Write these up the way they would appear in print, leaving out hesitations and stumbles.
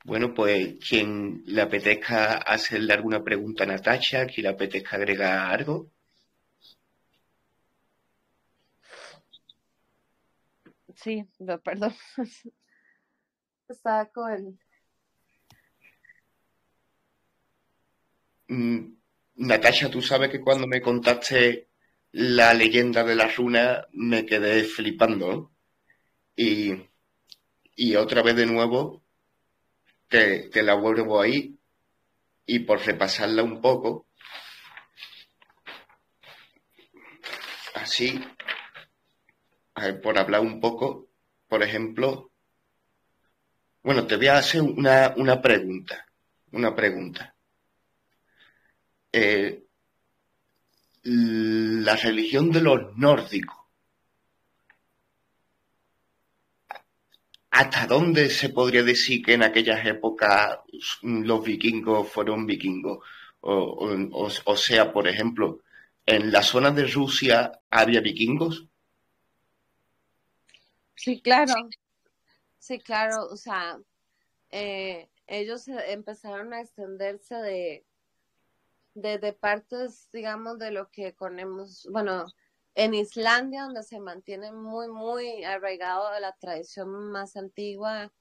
Bueno, pues quien le apetezca hacerle alguna pregunta a Natasha, quien le apetezca agregar algo. Sí, no, perdón. Estaba con... Mm, Natasha, tú sabes que cuando me contaste la leyenda de la runa me quedé flipando, ¿no? Y, y otra vez de nuevo te la vuelvo ahí y por repasarla un poco, así, a ver, por hablar un poco, por ejemplo, bueno, te voy a hacer una pregunta. Eh, la religión de los nórdicos, ¿hasta dónde se podría decir que en aquellas épocas los vikingos fueron vikingos? O sea, por ejemplo, ¿en la zona de Rusia había vikingos? Sí, claro, sí, claro, o sea, ellos empezaron a extenderse de partes, digamos, de lo que conocemos, bueno, en Islandia, donde se mantiene muy, muy arraigado a la tradición más antigua,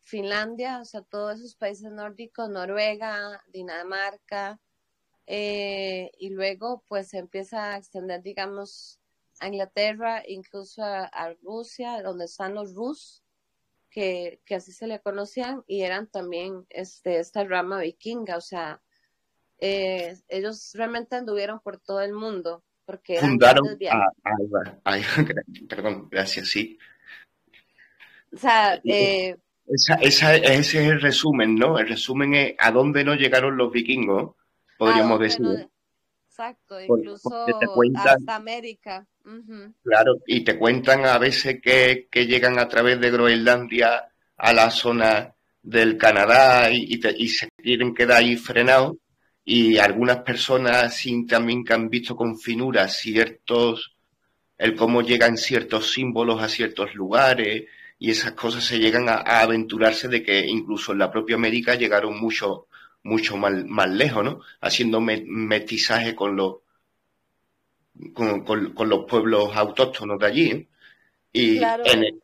Finlandia, o sea, todos esos países nórdicos, Noruega, Dinamarca, y luego pues se empieza a extender, digamos, a Inglaterra, incluso a Rusia, donde están los Rus, que así se le conocían, y eran también esta rama vikinga, o sea, ellos realmente anduvieron por todo el mundo, porque eran Fundaron grandes viajes. perdón, gracias, sí. O sea, Ese es el resumen, ¿no? El resumen es a dónde no llegaron los vikingos, a podríamos dónde decir, no, ¿eh? exacto, Porque te incluso cuentan, hasta América. Ujú. claro, y te cuentan a veces que llegan a través de Groenlandia a la zona del Canadá y se quieren quedar ahí frenados. Y algunas personas sí, también que han visto con finura el cómo llegan ciertos símbolos a ciertos lugares y esas cosas se llegan a aventurarse de que incluso en la propia América llegaron mucho más lejos, ¿no? Haciendo mestizaje con los pueblos autóctonos de allí, ¿eh? Y Claro, en el,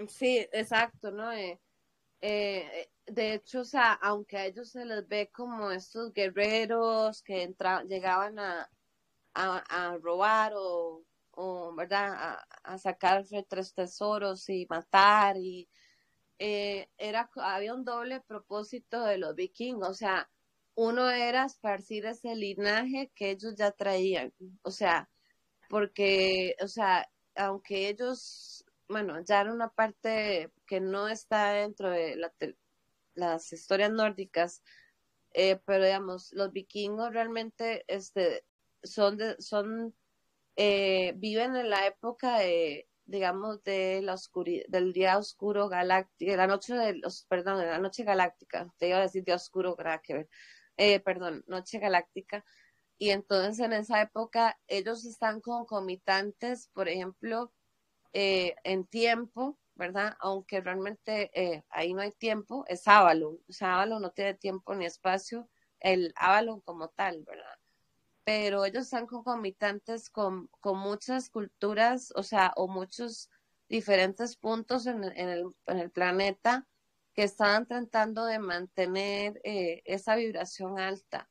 sí, exacto, ¿no? De hecho, o sea, aunque a ellos se les ve como estos guerreros que llegaban a robar o ¿verdad? A sacar tres tesoros y matar y había un doble propósito de los vikingos, o sea, uno era esparcir ese linaje que ellos ya traían, o sea, porque, o sea, aunque ellos, bueno, ya era una parte que no está dentro de las historias nórdicas, pero digamos, los vikingos realmente viven en la época de, digamos, del día oscuro galáctico, de la noche perdón, de la noche galáctica, te iba a decir día oscuro, nada que ver, perdón, noche galáctica, y entonces en esa época ellos están concomitantes, por ejemplo, en tiempo, ¿verdad? Aunque realmente ahí no hay tiempo, es Avalon. O sea, Avalon no tiene tiempo ni espacio, el Avalon como tal, ¿verdad? Pero ellos están concomitantes con muchas culturas, o sea, o muchos diferentes puntos en el planeta que estaban tratando de mantener esa vibración alta.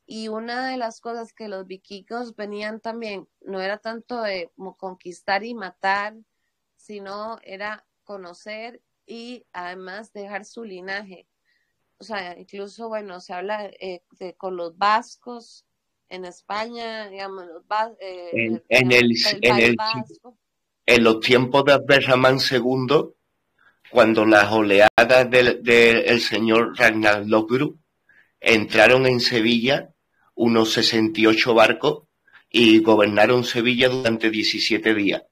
Y una de las cosas que los vikingos venían también, no era tanto de como conquistar y matar, sino era conocer y además dejar su linaje. O sea, incluso, bueno, se habla con los vascos en España, digamos, en, en el, el en País el, Vasco. en los tiempos de Abderramán II, cuando las oleadas del señor Ragnar Lodbrok entraron en Sevilla unos 68 barcos y gobernaron Sevilla durante 17 días,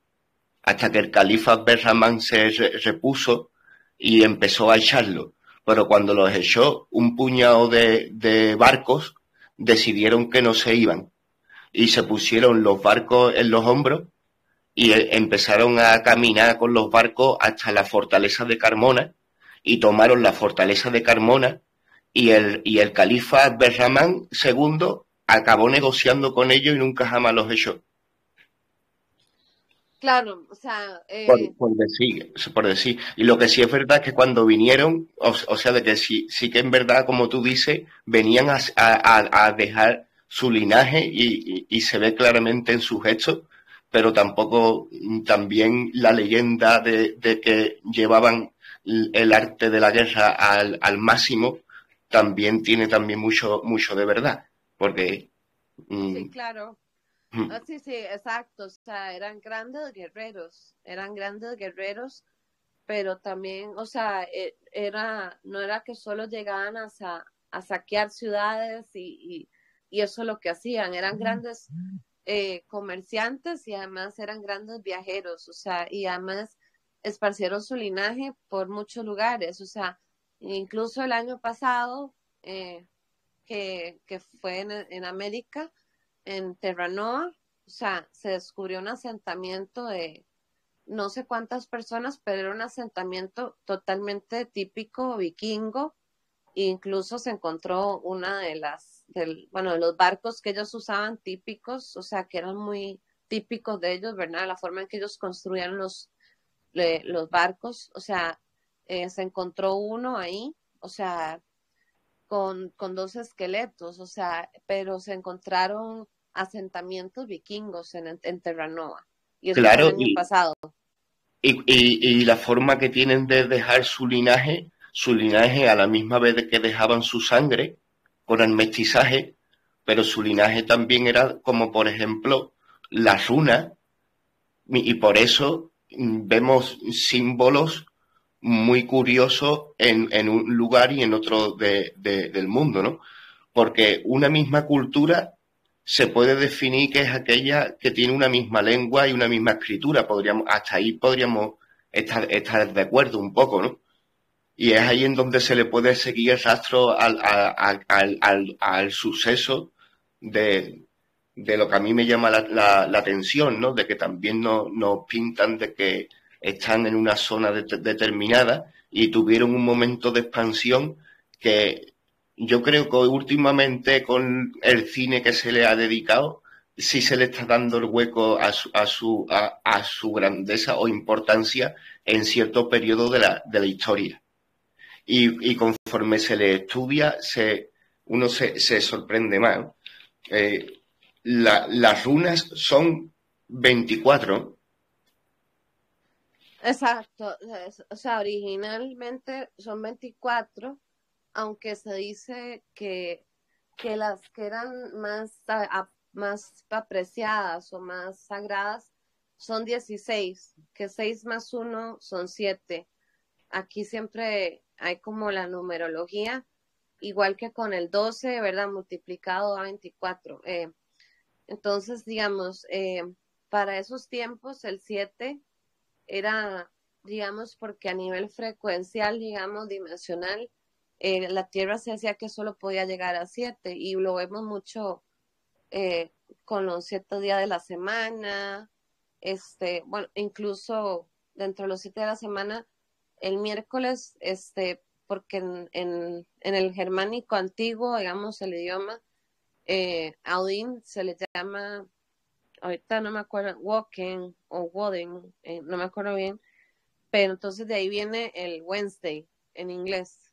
hasta que el califa Abderramán se repuso y empezó a echarlo. Pero cuando los echó, un puñado de barcos decidieron que no se iban y se pusieron los barcos en los hombros y empezaron a caminar con los barcos hasta la fortaleza de Carmona y tomaron la fortaleza de Carmona y el califa Berramán II acabó negociando con ellos y nunca jamás los echó. Claro, o sea, Por decir. Y lo que sí es verdad es que cuando vinieron, o sea, de que sí que en verdad, como tú dices, venían a dejar su linaje y se ve claramente en sus gestos, pero tampoco también la leyenda de que llevaban el arte de la guerra al máximo, también tiene también mucho de verdad, porque mm, sí, claro. Ah, sí, sí, exacto. O sea, eran grandes guerreros, pero también, o sea, no era que solo llegaban a saquear ciudades y eso es lo que hacían, eran grandes comerciantes y además eran grandes viajeros, o sea, y además esparcieron su linaje por muchos lugares, o sea, incluso el año pasado, que fue en América, en Terranova, o sea, se descubrió un asentamiento de no sé cuántas personas, pero era un asentamiento totalmente típico vikingo. E incluso se encontró una bueno, de los barcos que ellos usaban típicos, o sea, que eran muy típicos de ellos, ¿verdad? La forma en que ellos construían los barcos, o sea, se encontró uno ahí, o sea, con dos esqueletos, o sea, pero se encontraron asentamientos vikingos en Terranova. Y eso fue el claro, año pasado. y la forma que tienen de dejar su linaje a la misma vez de que dejaban su sangre con el mestizaje, pero su linaje también era como, por ejemplo, las runas, y por eso vemos símbolos muy curiosos en un lugar y en otro del mundo, ¿no? Porque una misma cultura se puede definir que es aquella que tiene una misma lengua y una misma escritura. Hasta ahí podríamos estar de acuerdo un poco, ¿no? Y es ahí en donde se le puede seguir el rastro al suceso de, de lo que a mí me llama la atención, ¿no? De que también nos pintan de que están en una zona determinada y tuvieron un momento de expansión que yo creo que últimamente con el cine que se le ha dedicado, sí se le está dando el hueco a su grandeza o importancia en cierto periodo de la historia. Y conforme se le estudia, uno se sorprende más. Eh, las runas son 24. Exacto, o sea, originalmente son 24, aunque se dice que las que eran más apreciadas o más sagradas son 16, que 6 más uno son 7. Aquí siempre hay como la numerología, igual que con el 12, ¿verdad? Multiplicado a 24. Entonces, digamos, para esos tiempos el 7 era, digamos, porque a nivel frecuencial, digamos, dimensional, la Tierra se hacía que solo podía llegar a 7 y lo vemos mucho eh, con los 7 días de la semana, bueno, incluso dentro de los 7 de la semana, el miércoles, porque en el germánico antiguo, digamos, el idioma, a Odín se le llama, ahorita no me acuerdo, Woken o Woden, no me acuerdo bien, pero entonces de ahí viene el Wednesday en inglés,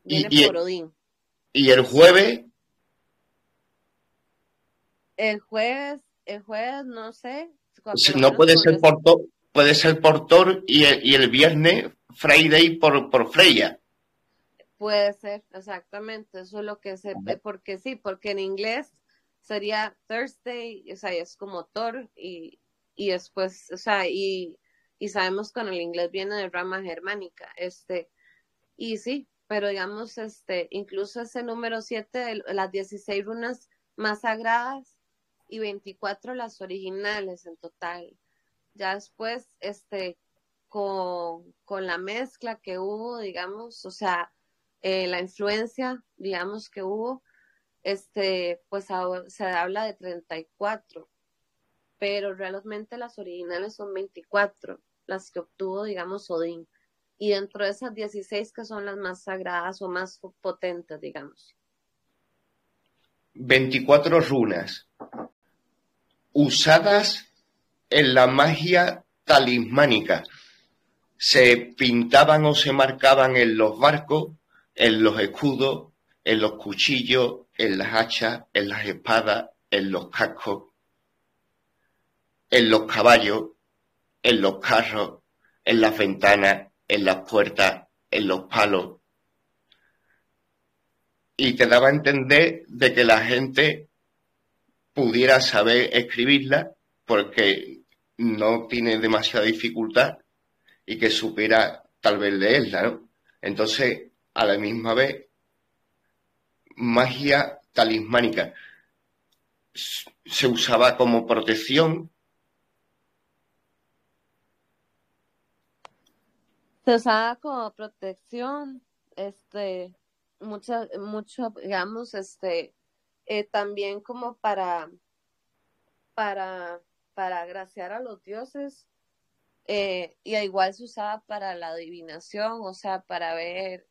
viene Y, por y, Odín. y el jueves El jueves no sé, por lo no menos puede con ser puede ser por Thor y el viernes Friday por Freya. puede ser, exactamente, eso es lo que sé, porque sí, porque en inglés sería Thursday, o sea, es como Thor y después, o sea, y sabemos que en el inglés viene de rama germánica, y sí, pero digamos, incluso ese número 7 las 16 runas más sagradas y 24 las originales en total. Ya después, con la mezcla que hubo, digamos, o sea, la influencia, digamos, que hubo, pues ahora se habla de 34, pero realmente las originales son 24, las que obtuvo, digamos, Odín. y dentro de esas 16 que son las más sagradas o más potentes, digamos. 24 runas usadas en la magia talismánica. Se pintaban o se marcaban en los barcos, en los escudos, en los cuchillos, en las hachas, en las espadas, en los cascos, en los caballos, en los carros, en las ventanas, en las puertas, en los palos. Y te daba a entender de que la gente pudiera saber escribirla porque no tiene demasiada dificultad y que supiera tal vez leerla, ¿no? Entonces, a la misma vez, magia talismánica. Se usaba como protección. Se usaba como protección, mucho, digamos, también como para, para agraciar a los dioses, y igual se usaba para la adivinación, o sea, para ver,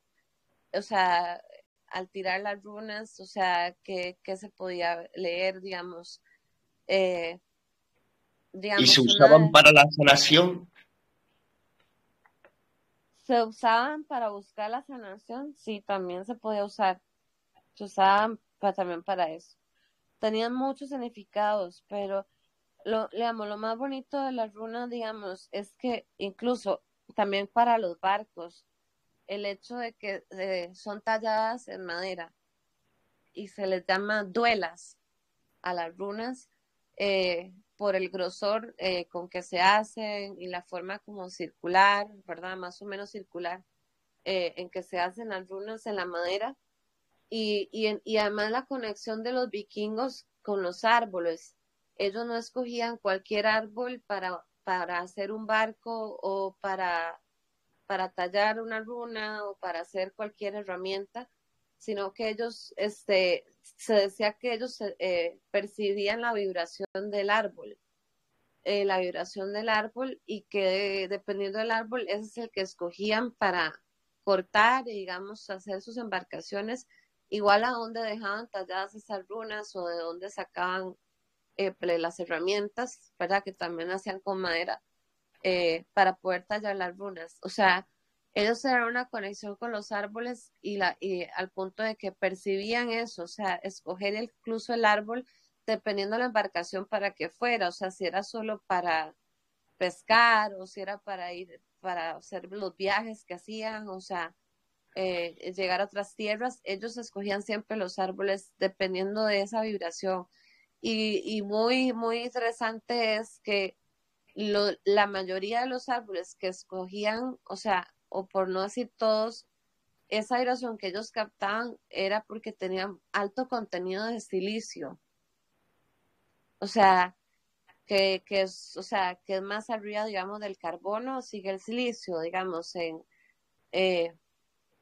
o sea, al tirar las runas, o sea, que se podía leer, eh, Y se digamos, usaban una, para la sanación. se usaban para buscar la sanación, sí, también se podía usar, se usaban también para eso. Tenían muchos significados, pero digamos, lo más bonito de las runas, digamos, es que incluso también para los barcos, el hecho de que son talladas en madera y se les llama duelas a las runas, por el grosor con que se hacen y la forma como circular, ¿verdad? Más o menos circular, en que se hacen las runas en la madera, y además la conexión de los vikingos con los árboles. Ellos no escogían cualquier árbol para hacer un barco o para tallar una runa o para hacer cualquier herramienta, sino que ellos, se decía que ellos percibían la vibración del árbol, y que dependiendo del árbol, ese es el que escogían para cortar y, digamos, hacer sus embarcaciones, igual a donde dejaban talladas esas runas o de donde sacaban las herramientas, ¿verdad? Que también hacían con madera, para poder tallar las runas. O sea, ellos eran una conexión con los árboles, y al punto de que percibían eso, o sea, escoger incluso el árbol dependiendo de la embarcación para que fuera, o sea, si era solo para pescar o si era para ir, para hacer los viajes que hacían, o sea, llegar a otras tierras, ellos escogían siempre los árboles dependiendo de esa vibración. Y muy, muy interesante es que la mayoría de los árboles que escogían, o sea, o por no decir todos, esa vibración que ellos captaban era porque tenían alto contenido de silicio. O sea, o sea, que es más arriba, digamos, del carbono, sigue el silicio, digamos, eh,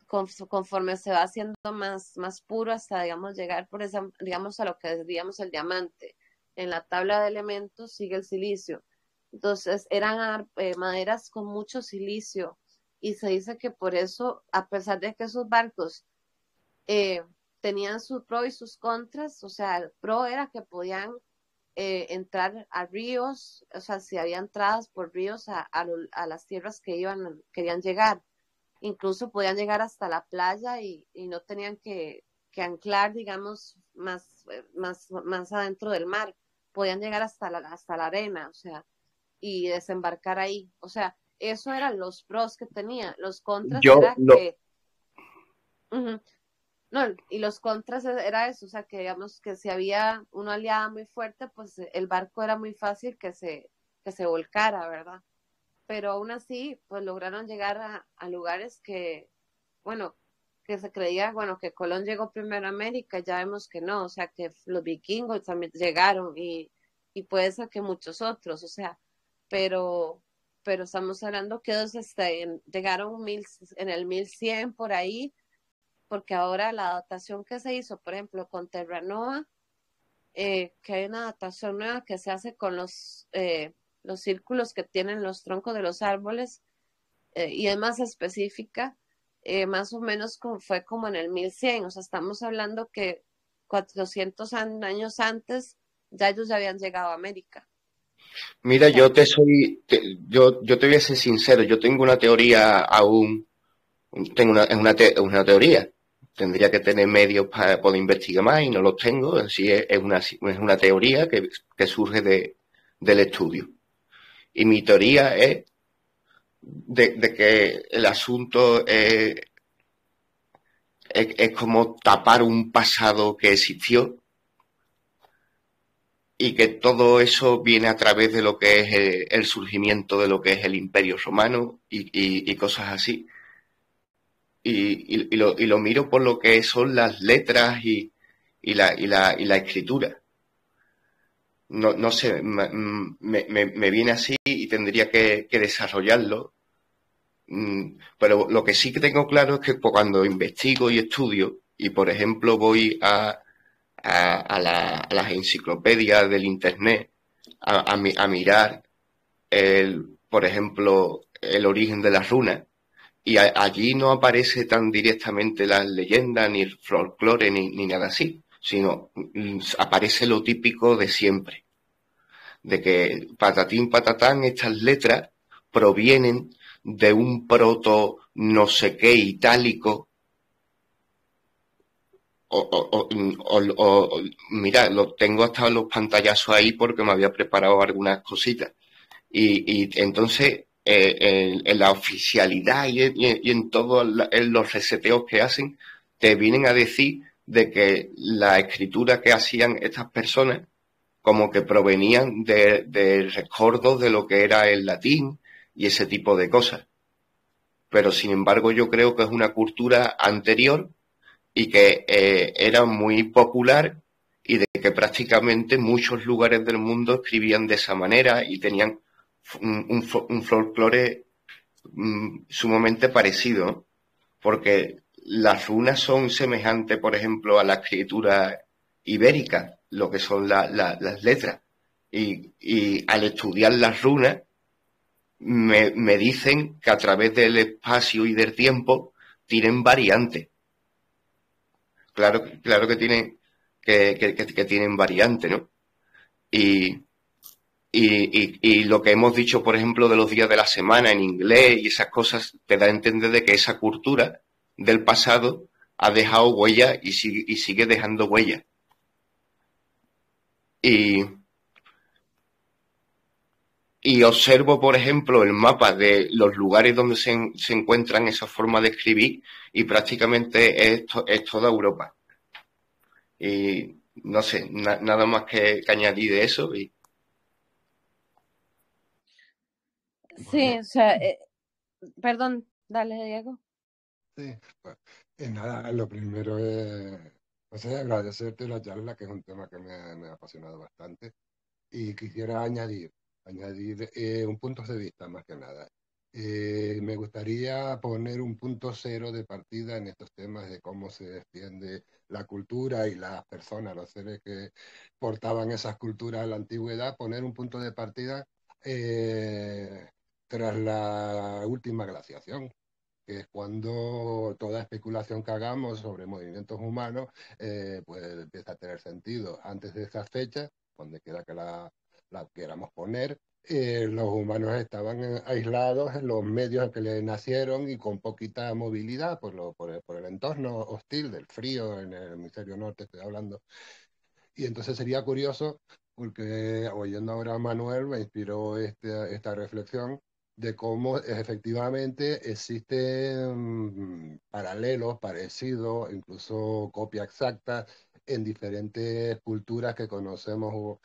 conforme se va haciendo más puro hasta, digamos, llegar por esa, digamos, a lo que es, digamos, el diamante. En la tabla de elementos sigue el silicio. Entonces, eran maderas con mucho silicio, y se dice que por eso, a pesar de que esos barcos eh, tenían sus pros y sus contras, o sea, el pro era que podían entrar a ríos, o sea, si había entradas por ríos a las tierras que querían llegar. Incluso podían llegar hasta la playa, y no tenían que anclar, digamos, más adentro del mar. Podían llegar hasta la arena, o sea, y desembarcar ahí. O sea, eso eran los pros que tenía. Los contras Yo era lo, que, uh-huh, no, y los contras era eso, o sea, que digamos que si había una oleada muy fuerte, pues el barco era muy fácil que se volcara, ¿verdad? Pero aún así, pues lograron llegar a lugares que, bueno, que se creía, bueno, que Colón llegó primero a América, ya vemos que no, o sea, que los vikingos también llegaron, y puede ser que muchos otros, o sea, pero, pero estamos hablando que ellos llegaron en el 1100 por ahí, porque ahora la adaptación que se hizo, por ejemplo, con Terranova, que hay una adaptación nueva que se hace con los círculos que tienen los troncos de los árboles, y es más específica, más o menos fue como en el 1100, o sea, estamos hablando que 400 años antes ya ellos ya habían llegado a América. O Mira, sea, yo te voy a ser sincero, yo tengo una teoría aún, es una teoría. Tendría que tener medios para poder investigar más y no los tengo, así es una teoría que surge del estudio. Y mi teoría es de que el asunto es como tapar un pasado que existió y que todo eso viene a través de lo que es el surgimiento de lo que es el Imperio Romano y cosas así. Y lo miro por lo que son las letras y la escritura. No, no sé, me viene así y tendría que desarrollarlo. Pero lo que sí que tengo claro es que cuando investigo y estudio, y por ejemplo voy a las enciclopedias del Internet a mirar, por ejemplo, el origen de las runas, y allí no aparece tan directamente las leyendas, ni el folclore, ni nada así, sino aparece lo típico de siempre, de que patatín patatán, estas letras provienen de un proto no sé qué itálico, mira, lo tengo hasta los pantallazos ahí porque me había preparado algunas cositas. Y entonces, en la oficialidad y en todos los reseteos que hacen, te vienen a decir de que la escritura que hacían estas personas como que provenían de recuerdos de lo que era el latín y ese tipo de cosas. Pero sin embargo yo creo que es una cultura anterior y que era muy popular y de que prácticamente muchos lugares del mundo escribían de esa manera y tenían un folclore sumamente parecido, ¿no? Porque las runas son semejantes, por ejemplo, a la escritura ibérica, lo que son las letras. Y al estudiar las runas, me dicen que a través del espacio y del tiempo tienen variantes. Claro, claro que tienen, que tienen variantes, ¿no? Y, y lo que hemos dicho, por ejemplo, de los días de la semana en inglés y esas cosas, te da a entender de que esa cultura del pasado ha dejado huella y sigue dejando huella. Y, y observo, por ejemplo, el mapa de los lugares donde se encuentran esas formas de escribir y prácticamente es toda Europa. Y no sé, nada más que añadir de eso. sí, Bueno, o sea, perdón, dale, Diego. sí, pues, nada, lo primero es, o sea, agradecerte la charla, que es un tema que me ha apasionado bastante, y quisiera añadir un punto de vista más que nada. Me gustaría poner un punto cero de partida en estos temas de cómo se extiende la cultura y las personas, los seres que portaban esas culturas en la antigüedad, poner un punto de partida eh, tras la última glaciación, que es cuando toda especulación que hagamos sobre movimientos humanos pues empieza a tener sentido. Antes de esas fechas, donde quiera que la queramos poner, los humanos estaban aislados en los medios en que le nacieron y con poquita movilidad por el entorno hostil del frío en el hemisferio norte, estoy hablando. Y entonces sería curioso, porque oyendo ahora a Manuel me inspiró esta reflexión de cómo efectivamente existen paralelos, parecidos, incluso copia exacta en diferentes culturas que conocemos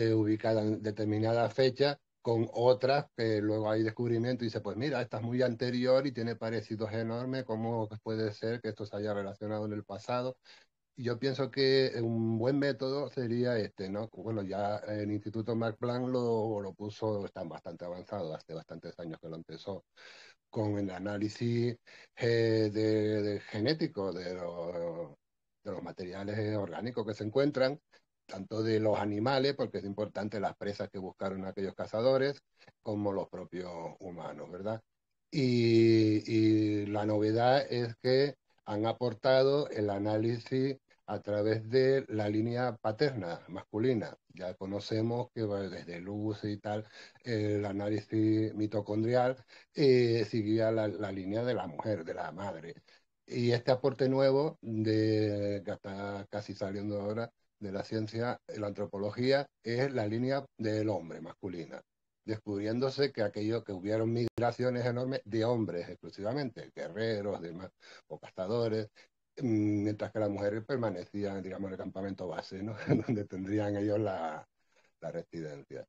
ubicadas en determinada fecha, con otras que luego hay descubrimiento y dice, pues mira, esta es muy anterior y tiene parecidos enormes, ¿cómo puede ser que esto se haya relacionado en el pasado? Yo pienso que un buen método sería este, ¿no? Bueno, ya el Instituto Max Planck lo puso, está bastante avanzado, hace bastantes años que lo empezó, con el análisis genético de los materiales orgánicos que se encuentran, tanto de los animales, porque es importante las presas que buscaron aquellos cazadores, como los propios humanos, ¿verdad? y la novedad es que han aportado el análisis a través de la línea paterna, masculina. Ya conocemos que desde Luz y tal, el análisis mitocondrial seguía la línea de la mujer, de la madre. Y este aporte nuevo, que está casi saliendo ahora de la ciencia, la antropología, es la línea del hombre, masculina, descubriéndose que aquello que hubieron migraciones enormes de hombres exclusivamente, guerreros, demás, o cazadores, mientras que las mujeres permanecían, digamos, en el campamento base, ¿no? Donde tendrían ellos la residencia.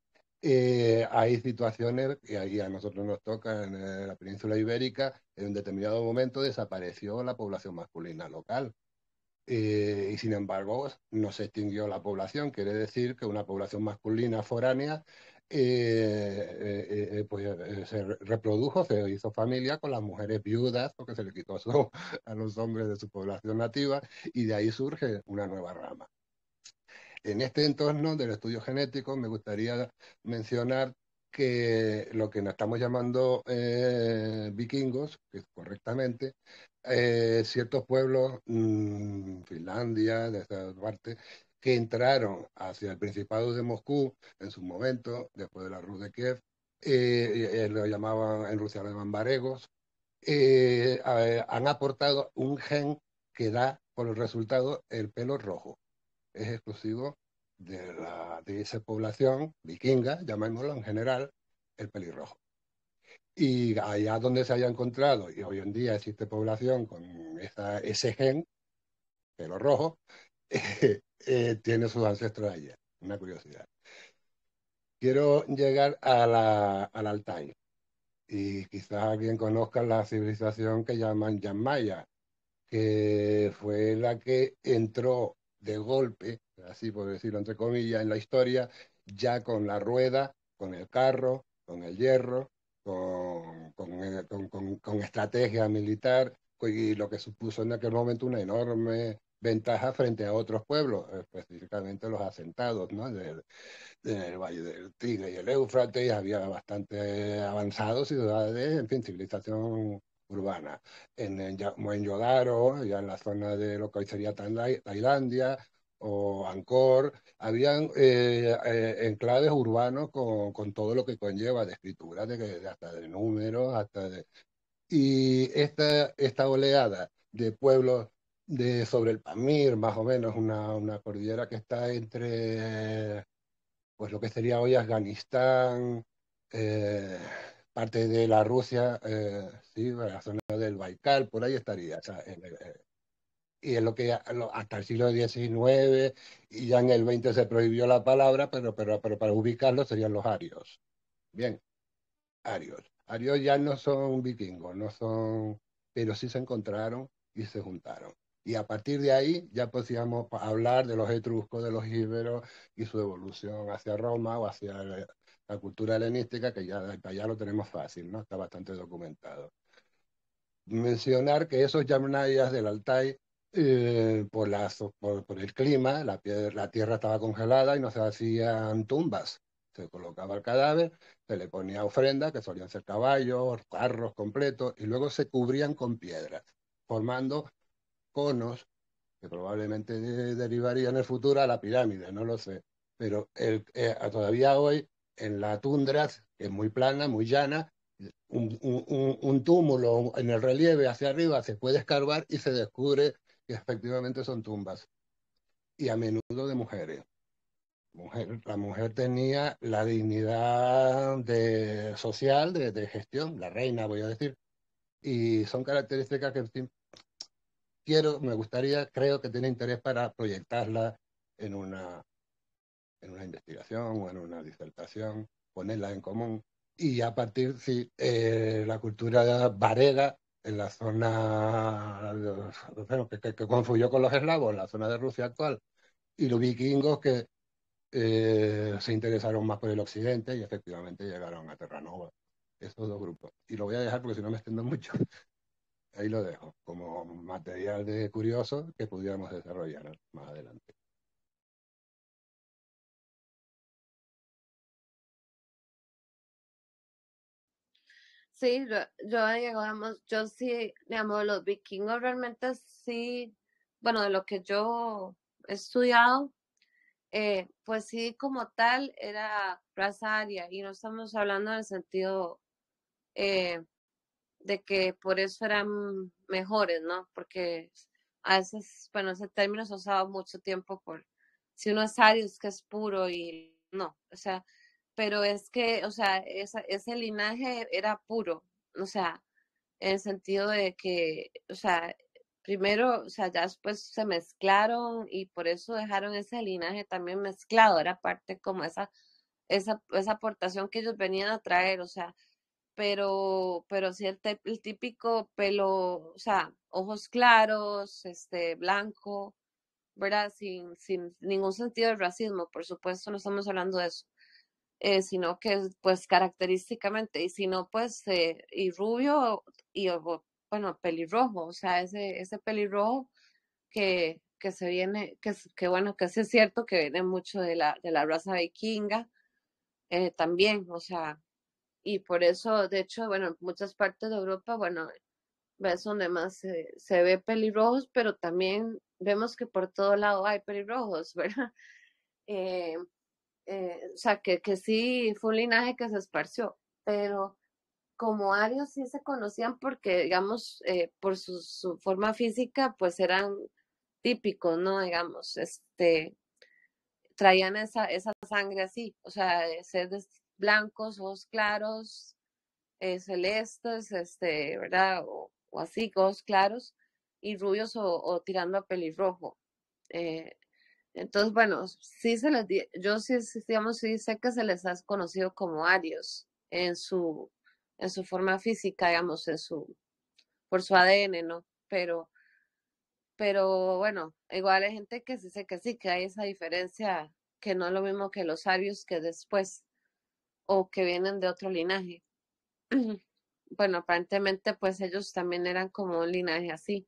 Hay situaciones, y ahí a nosotros nos toca en la península ibérica, en un determinado momento desapareció la población masculina local. Y sin embargo no se extinguió la población, quiere decir que una población masculina foránea pues, se reprodujo, se hizo familia con las mujeres viudas, porque se le quitó a los hombres de su población nativa, y de ahí surge una nueva rama. En este entorno del estudio genético me gustaría mencionar que lo que nos estamos llamando vikingos, que es correctamente, ciertos pueblos, Finlandia, de esa parte, que entraron hacia el Principado de Moscú en su momento, después de la Rus de Kiev, lo llamaban, en Rusia lo llaman varegos, han aportado un gen que da por el resultado el pelo rojo. Es exclusivo de esa población vikinga, llamémoslo en general, el pelirrojo. Y allá donde se haya encontrado, y hoy en día existe población con ese gen, pelo rojo, tiene sus ancestros allá. Una curiosidad. Quiero llegar al Altai. Y quizás alguien conozca la civilización que llaman Yanmaya, que fue la que entró de golpe, así por decirlo entre comillas, en la historia, ya con la rueda, con el carro, con el hierro, con estrategia militar, y lo que supuso en aquel momento una enorme ventaja frente a otros pueblos, específicamente los asentados, ¿no? En el Valle del Tigre y el Éufrates, había bastante avanzados ciudades, en fin, civilización urbana. En Mohenjo-Daro, ya en la zona de lo que hoy sería Tailandia, o Angkor, habían enclaves urbanos con todo lo que conlleva de escritura, hasta de números, Y esta oleada de pueblos sobre el Pamir, más o menos una cordillera que está entre pues lo que sería hoy Afganistán, eh, parte de la Rusia, sí, la zona del Baikal, por ahí estaría. O sea, y es lo que hasta el siglo XIX y ya en el XX se prohibió la palabra, pero para ubicarlo serían los arios. Bien, arios. Arios ya no son vikingos, no son, pero sí se encontraron y se juntaron. Y a partir de ahí ya podíamos hablar de los etruscos, de los íberos y su evolución hacia Roma o hacia la cultura helenística, que ya lo tenemos fácil, ¿no? Está bastante documentado. Mencionar que esos Yamnayas del Altai, por el clima, la tierra estaba congelada y no se hacían tumbas. Se colocaba el cadáver, se le ponía ofrenda, que solían ser caballos, carros completos, y luego se cubrían con piedras, formando conos que probablemente derivaría en el futuro a la pirámide, no lo sé. Pero todavía hoy, en la tundra, que es muy plana, muy llana, un túmulo en el relieve hacia arriba se puede escarbar y se descubre que efectivamente son tumbas. Y a menudo de mujeres. La mujer tenía la dignidad social de gestión, la reina, voy a decir. Y son características que me gustaría, creo que tiene interés para proyectarla en una investigación o en una disertación, ponerla en común. Y a partir, sí, la cultura varega en la zona bueno, que confluyó con los eslavos, en la zona de Rusia actual, y los vikingos que se interesaron más por el occidente y efectivamente llegaron a Terranova. Esos dos grupos. Y lo voy a dejar porque si no me extiendo mucho. Ahí lo dejo, como material de curioso que pudiéramos desarrollar más adelante. Sí, digamos, yo sí, digamos, los vikingos realmente sí, bueno, de lo que yo he estudiado, pues sí, como tal, era raza aria, y no estamos hablando en el sentido eh, de que por eso eran mejores, ¿no? Porque a veces, bueno, ese término se ha usado mucho tiempo por, si uno es ario es que es puro y no, o sea, pero es que, o sea, ese linaje era puro, o sea, en el sentido de que, o sea, primero, o sea, ya después se mezclaron y por eso dejaron ese linaje también mezclado, era parte como esa aportación que ellos venían a traer, o sea, pero sí el típico pelo, o sea, ojos claros, blanco, ¿verdad? Sin ningún sentido de racismo, por supuesto, no estamos hablando de eso, sino que, pues, característicamente, y si no, pues, y rubio, bueno, pelirrojo, o sea, ese pelirrojo que se viene, que bueno, que sí es cierto que viene mucho de la raza vikinga, también, o sea, y por eso, de hecho, bueno, en muchas partes de Europa, bueno, ves donde más se ve pelirrojos, pero también vemos que por todo lado hay pelirrojos, ¿verdad? Eh, o sea, que sí fue un linaje que se esparció, pero como arios sí se conocían porque, digamos, por su forma física, pues eran típicos, ¿no? Digamos, traían esa sangre así, o sea, de ser blancos, ojos claros, celestes, ¿verdad? O así, ojos claros, y rubios o tirando a pelirrojo. Eh, entonces, bueno, sí yo sí, digamos, sí sé que se les ha conocido como arios en su forma física, digamos, por su ADN, ¿no? Pero bueno, igual hay gente que sí sé que sí, que hay esa diferencia, que no es lo mismo que los arios que después, o que vienen de otro linaje. Bueno, aparentemente pues ellos también eran como un linaje así.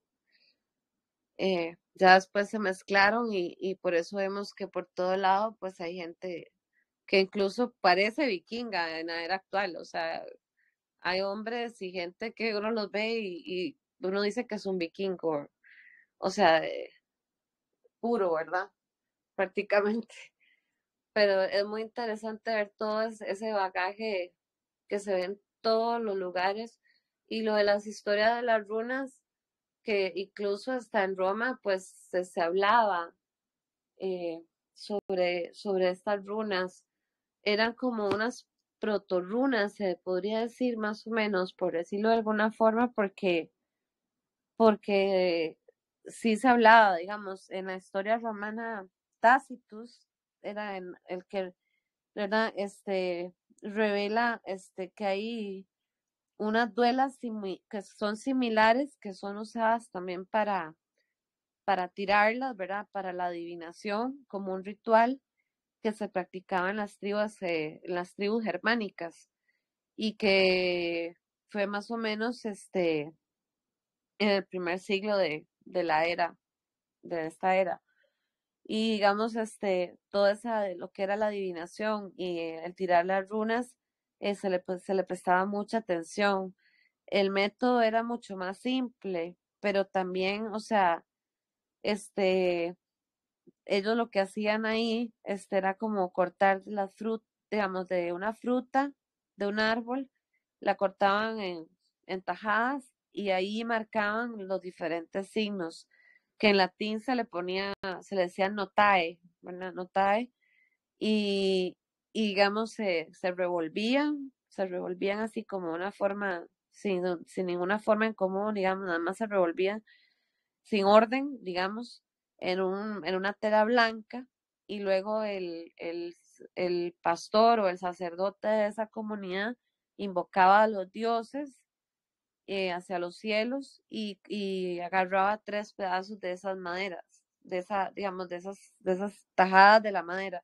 Ya después se mezclaron y por eso vemos que por todo lado pues hay gente que incluso parece vikinga en la era actual. O sea, hay hombres y gente que uno los ve y uno dice que es un vikingo. O sea, puro, ¿verdad? Prácticamente. Pero es muy interesante ver todo ese bagaje que se ve en todos los lugares y lo de las historias de las runas, que incluso hasta en Roma pues se hablaba sobre estas runas. Eran como unas protorrunas, se podría decir más o menos, por decirlo de alguna forma, porque sí se hablaba, digamos, en la historia romana, Tacitus era el que, ¿verdad? Revela que hay unas duelas que son similares, que son usadas también para tirarlas, ¿verdad? Para la adivinación, como un ritual que se practicaba en las tribus germánicas y que fue más o menos en el primer siglo de la era, de esta era. Y digamos, todo esa de lo que era la adivinación y el tirar las runas, se le prestaba mucha atención. El método era mucho más simple, pero también, o sea, este, ellos lo que hacían ahí, era como cortar la fruta, digamos, de una fruta, de un árbol, la cortaban en tajadas y ahí marcaban los diferentes signos, que en latín se le decía notae, ¿verdad? Notae, y, y digamos, se revolvían así como una forma, sin ninguna forma en común, digamos, nada más se revolvían sin orden, digamos, en una tela blanca, y luego el pastor o el sacerdote de esa comunidad invocaba a los dioses hacia los cielos y agarraba 3 pedazos de esas maderas, digamos, de esas tajadas de la madera.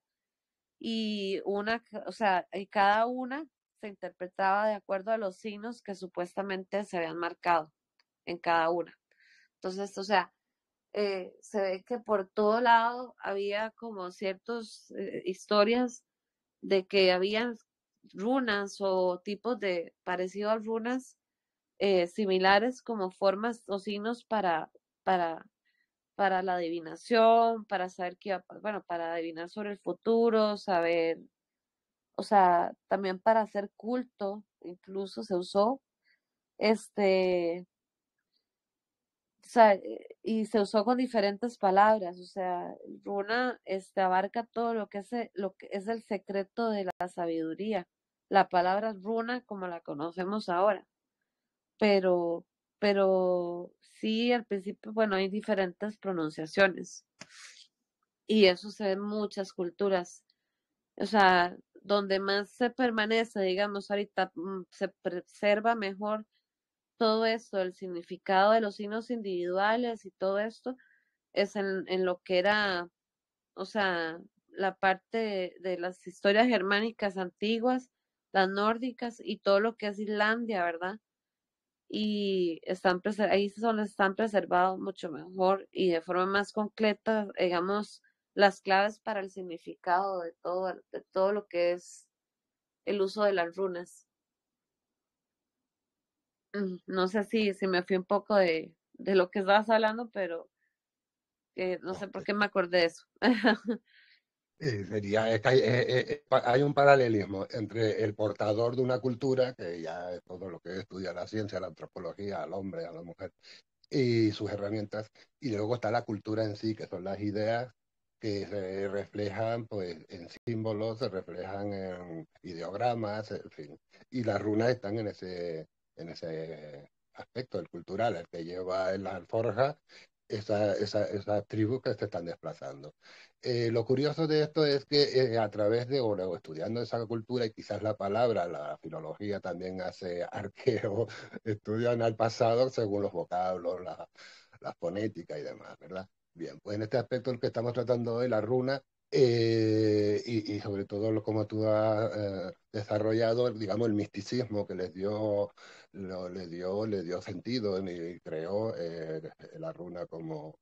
Y o sea, y cada una se interpretaba de acuerdo a los signos que supuestamente se habían marcado en cada una. Entonces, o sea, se ve que por todo lado había como ciertas historias de que habían runas o tipos de parecido a runas similares como formas o signos para, para la adivinación, para saber qué bueno, para adivinar sobre el futuro, saber, o sea, también para hacer culto, incluso se usó, este, o sea, y se usó con diferentes palabras, o sea, runa, abarca todo lo que es el secreto de la sabiduría. La palabra runa como la conocemos ahora, pero, pero sí, al principio, bueno, hay diferentes pronunciaciones y eso se ve en muchas culturas. O sea, donde más se permanece, digamos, ahorita se preserva mejor todo esto, el significado de los signos individuales y todo esto, es en lo que era, o sea, la parte de las historias germánicas antiguas, las nórdicas y todo lo que es Islandia, ¿verdad? Y ahí son, están preservados mucho mejor y de forma más completa, digamos, las claves para el significado de todo lo que es el uso de las runas. No sé si me fui un poco de lo que estabas hablando, pero no sé No, por qué me acordé de eso. es que hay un paralelismo entre el portador de una cultura, que ya es todo lo que estudia la ciencia, la antropología, al hombre, a la mujer, y sus herramientas, y luego está la cultura en sí, que son las ideas que se reflejan pues, en símbolos, se reflejan en ideogramas, en fin, y las runas están en ese aspecto, el cultural, el que lleva en la alforja esas tribus que se están desplazando. Lo curioso de esto es que a través de, o luego estudiando esa cultura, y quizás la palabra, la filología también hace arqueo, estudian al pasado según los vocablos, la fonética y demás, ¿verdad? Bien, pues en este aspecto el que estamos tratando hoy, la runa, y sobre todo como tú has desarrollado, digamos, el misticismo que le dio sentido y creó la runa como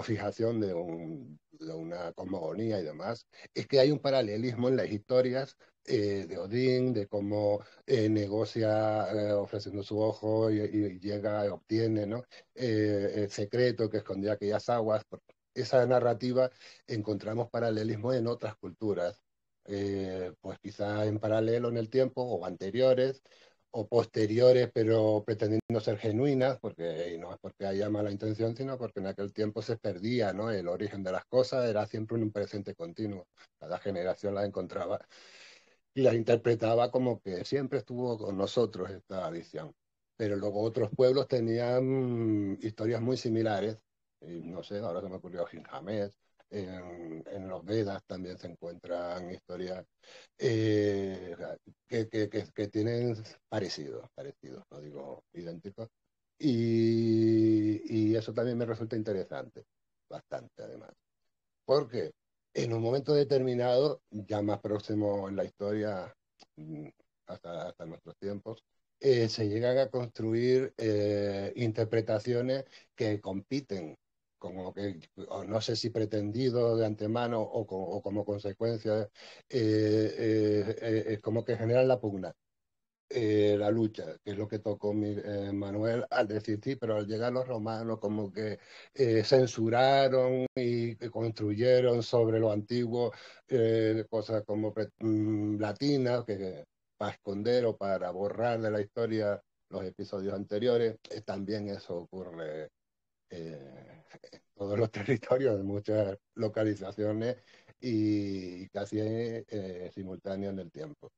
fijación de una cosmogonía y demás, es que hay un paralelismo en las historias de Odín, de cómo negocia ofreciendo su ojo y llega y obtiene, ¿no? El secreto que escondía aquellas aguas. Esa narrativa encontramos paralelismo en otras culturas, pues quizá en paralelo en el tiempo o anteriores o posteriores, pero pretendiendo ser genuinas, porque y no es porque haya mala intención, sino porque en aquel tiempo se perdía, ¿no? El origen de las cosas era siempre un presente continuo. Cada generación las encontraba y las interpretaba como que siempre estuvo con nosotros esta visión. Pero luego otros pueblos tenían historias muy similares. Y no sé, ahora se me ocurrió Gilgamesh. En los Vedas también se encuentran historias eh, que tienen parecidos, no digo idénticos. Y eso también me resulta interesante, bastante además. Porque en un momento determinado, ya más próximo en la historia, mm, hasta nuestros tiempos, se llegan a construir interpretaciones que compiten, como que, o no sé si pretendido de antemano o como consecuencia, como que generan la pugna, la lucha, que es lo que tocó Manuel al decir sí, pero al llegar los romanos como que censuraron y construyeron sobre lo antiguo cosas como latinas, que para esconder o para borrar de la historia los episodios anteriores. También eso ocurre en todos los territorios, de muchas localizaciones y casi simultáneo en el tiempo,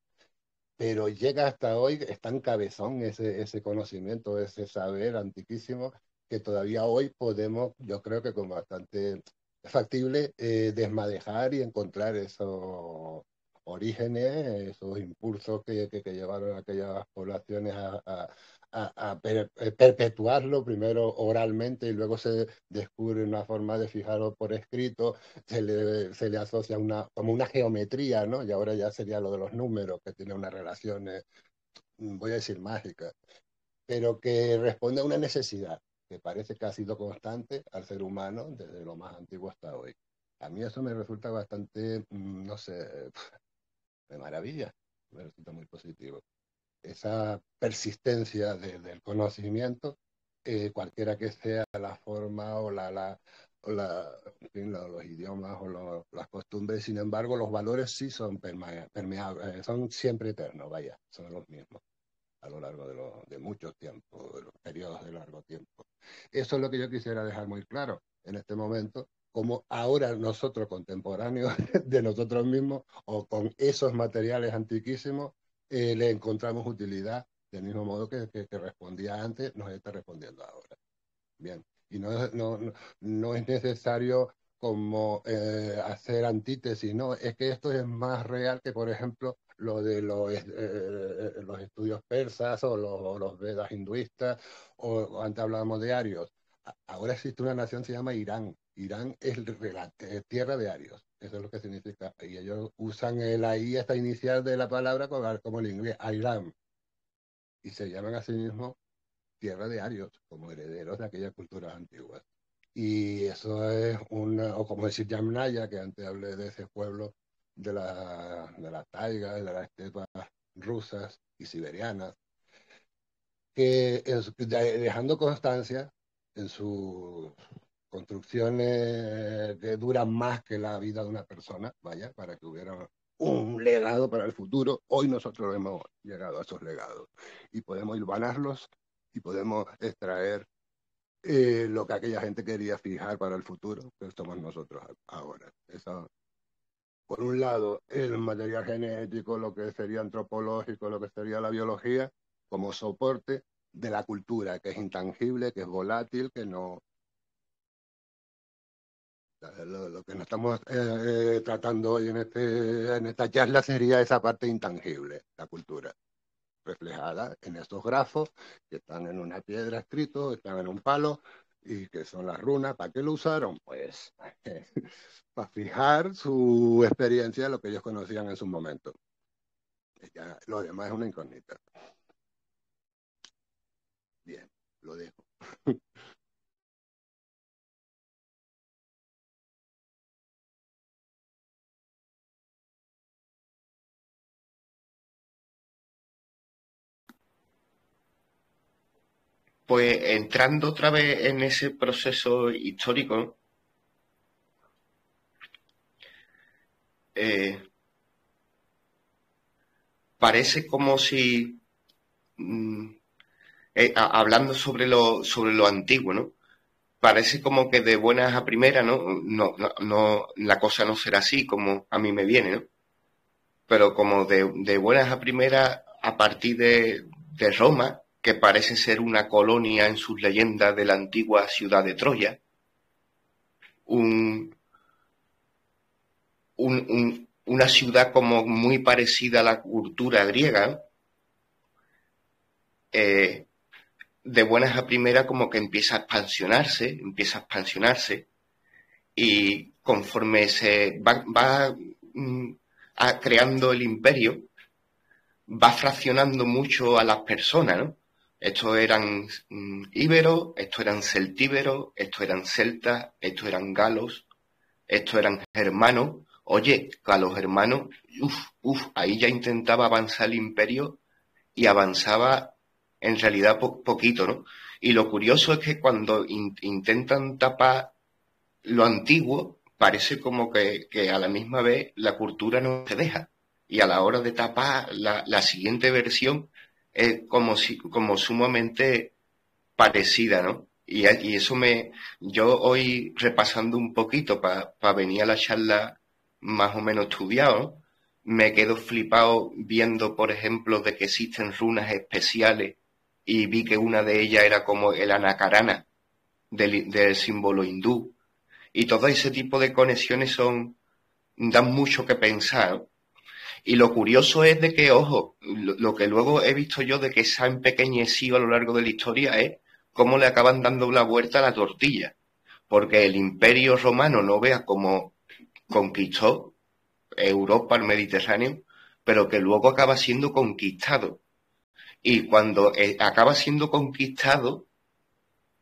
pero llega hasta hoy, es tan cabezón ese conocimiento, ese saber antiquísimo, que todavía hoy podemos, yo creo que con bastante factible, desmadejar y encontrar esos orígenes, esos impulsos que llevaron a aquellas poblaciones a perpetuarlo primero oralmente y luego se descubre una forma de fijarlo por escrito, se le asocia como una geometría, ¿no? Y ahora ya sería lo de los números, que tiene unas relaciones, voy a decir mágicas, pero que responde a una necesidad que parece que ha sido constante al ser humano desde lo más antiguo hasta hoy. A mí eso me resulta bastante, no sé, de maravilla. me resulta muy positivo. Esa persistencia del conocimiento, cualquiera que sea la forma en fin, los idiomas o las costumbres, sin embargo, los valores sí son permeables, son siempre eternos, vaya, son los mismos a lo largo de muchos tiempos, de los periodos de largo tiempo. Eso es lo que yo quisiera dejar muy claro en este momento, como ahora nosotros contemporáneos de nosotros mismos o con esos materiales antiquísimos, le encontramos utilidad del mismo modo que respondía antes, nos está respondiendo ahora. Bien, y no es necesario como hacer antítesis, no, es que esto es más real que, por ejemplo, lo de los estudios persas o los Vedas hinduistas, o antes hablábamos de arios. Ahora existe una nación que se llama Irán. Irán es tierra de arios, eso es lo que significa. Y ellos usan la I, esta inicial de la palabra, como el inglés, Irán. Y se llaman a sí mismos tierra de arios, como herederos de aquellas culturas antiguas. Y eso es o como decir Yamnaya, que antes hablé de ese pueblo de la taiga, de las estepas rusas y siberianas, que dejando constancia en sus construcciones que duran más que la vida de una persona, vaya, para que hubiera un legado para el futuro. Hoy nosotros hemos llegado a esos legados y podemos hilvanarlos y podemos extraer lo que aquella gente quería fijar para el futuro, que somos nosotros ahora. Eso, por un lado, el material genético, lo que sería antropológico, lo que sería la biología, como soporte de la cultura, que es intangible, que es volátil, que no... Lo que nos estamos tratando hoy en esta charla sería esa parte intangible, la cultura, reflejada en estos grafos que están en una piedra escritos, están en un palo, y que son las runas. ¿Para qué lo usaron? Pues para fijar su experiencia, lo que ellos conocían en su momento. Ya, lo demás es una incógnita. Bien, lo dejo. Pues entrando otra vez en ese proceso histórico, parece como si, hablando sobre lo antiguo, ¿no? Parece como que de buenas a primeras, ¿no? No, la cosa no será así como a mí me viene, ¿no? Pero como de buenas a primeras, a partir de Roma, que parece ser una colonia en sus leyendas de la antigua ciudad de Troya, un, una ciudad como muy parecida a la cultura griega, de buenas a primeras como que empieza a expansionarse, y conforme se va creando el imperio, va fraccionando mucho a las personas, ¿no? Estos eran íberos, estos eran celtíberos, estos eran celtas, estos eran galos, estos eran germanos. Oye, a los hermanos, ahí ya intentaba avanzar el imperio y avanzaba en realidad poquito, ¿no? Y lo curioso es que cuando intentan tapar lo antiguo, parece como que a la misma vez la cultura no se deja. Y a la hora de tapar la siguiente versión es como sumamente parecida, ¿no? Y eso yo hoy repasando un poquito para venir a la charla más o menos estudiado, ¿no? Me quedo flipado viendo, por ejemplo, de que existen runas especiales y vi que una de ellas era como el anacarana del símbolo hindú. Y todo ese tipo de conexiones dan mucho que pensar, ¿no? Y lo curioso es de que, ojo, lo que luego he visto yo de que se ha empequeñecido a lo largo de la historia es cómo le acaban dando la vuelta a la tortilla. Porque el Imperio Romano no vea cómo conquistó Europa, el Mediterráneo, pero que luego acaba siendo conquistado. Y cuando acaba siendo conquistado,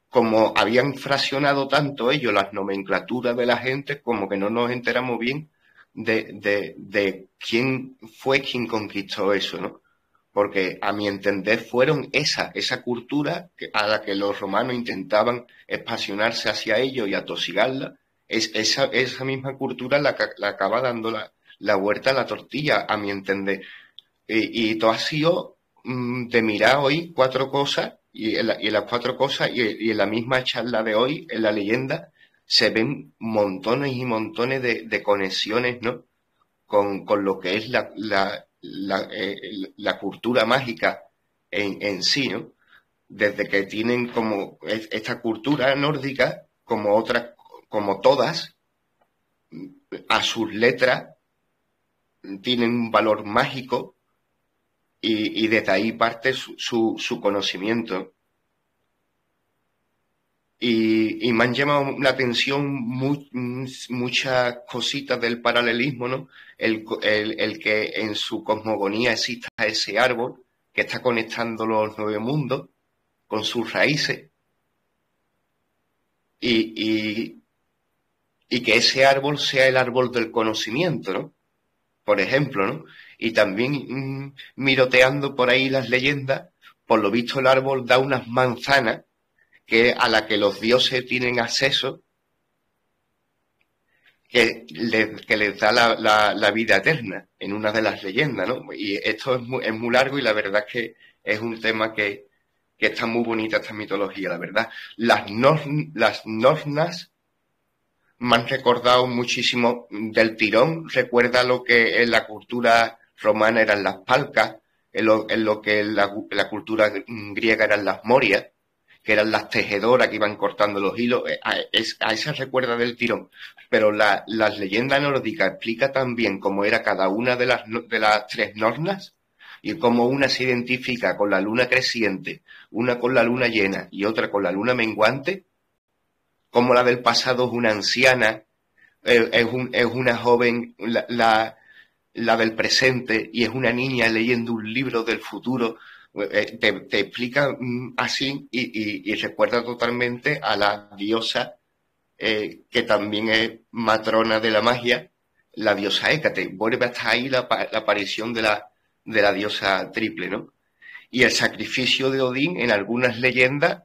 como habían fraccionado tanto ellos las nomenclaturas de la gente, como que no nos enteramos bien de quién fue quien conquistó eso, ¿no? Porque a mi entender fueron esa cultura a la que los romanos intentaban expansionarse hacia ellos y atosigarla, esa misma cultura la acaba dando la vuelta a la tortilla, a mi entender. Y todo ha sido de mirar hoy 4 cosas, y en las 4 cosas, y en la misma charla de hoy, en la leyenda, se ven montones y montones de conexiones, ¿no? Con lo que es la cultura mágica en sí, ¿no? Desde que tienen como esta cultura nórdica, como otras, como todas, a sus letras tienen un valor mágico y desde ahí parte su conocimiento. Y me han llamado la atención muchas cositas del paralelismo, ¿no? El que en su cosmogonía exista ese árbol que está conectando los 9 mundos con sus raíces y que ese árbol sea el árbol del conocimiento, ¿no? Por ejemplo, ¿no? Y también miroteando por ahí las leyendas, por lo visto el árbol da unas manzanas a la que los dioses tienen acceso, que les da la vida eterna, en una de las leyendas, ¿no? Y esto es muy largo y la verdad es que es un tema que está muy bonita esta mitología, la verdad. Las nornas me han recordado muchísimo del tirón, recuerda lo que en la cultura romana eran las palcas, en lo que en la cultura griega eran las morias, que eran las tejedoras que iban cortando los hilos, a esa recuerda del tirón. Pero las leyendas nórdicas explica también cómo era cada una de las 3 nornas y cómo una se identifica con la luna creciente, una con la luna llena y otra con la luna menguante, como la del pasado es una anciana, es una joven, la del presente, y es una niña leyendo un libro del futuro. Te explica así y recuerda totalmente a la diosa que también es matrona de la magia, la diosa Hécate. Vuelve hasta ahí la aparición de la diosa triple, ¿no? Y el sacrificio de Odín en algunas leyendas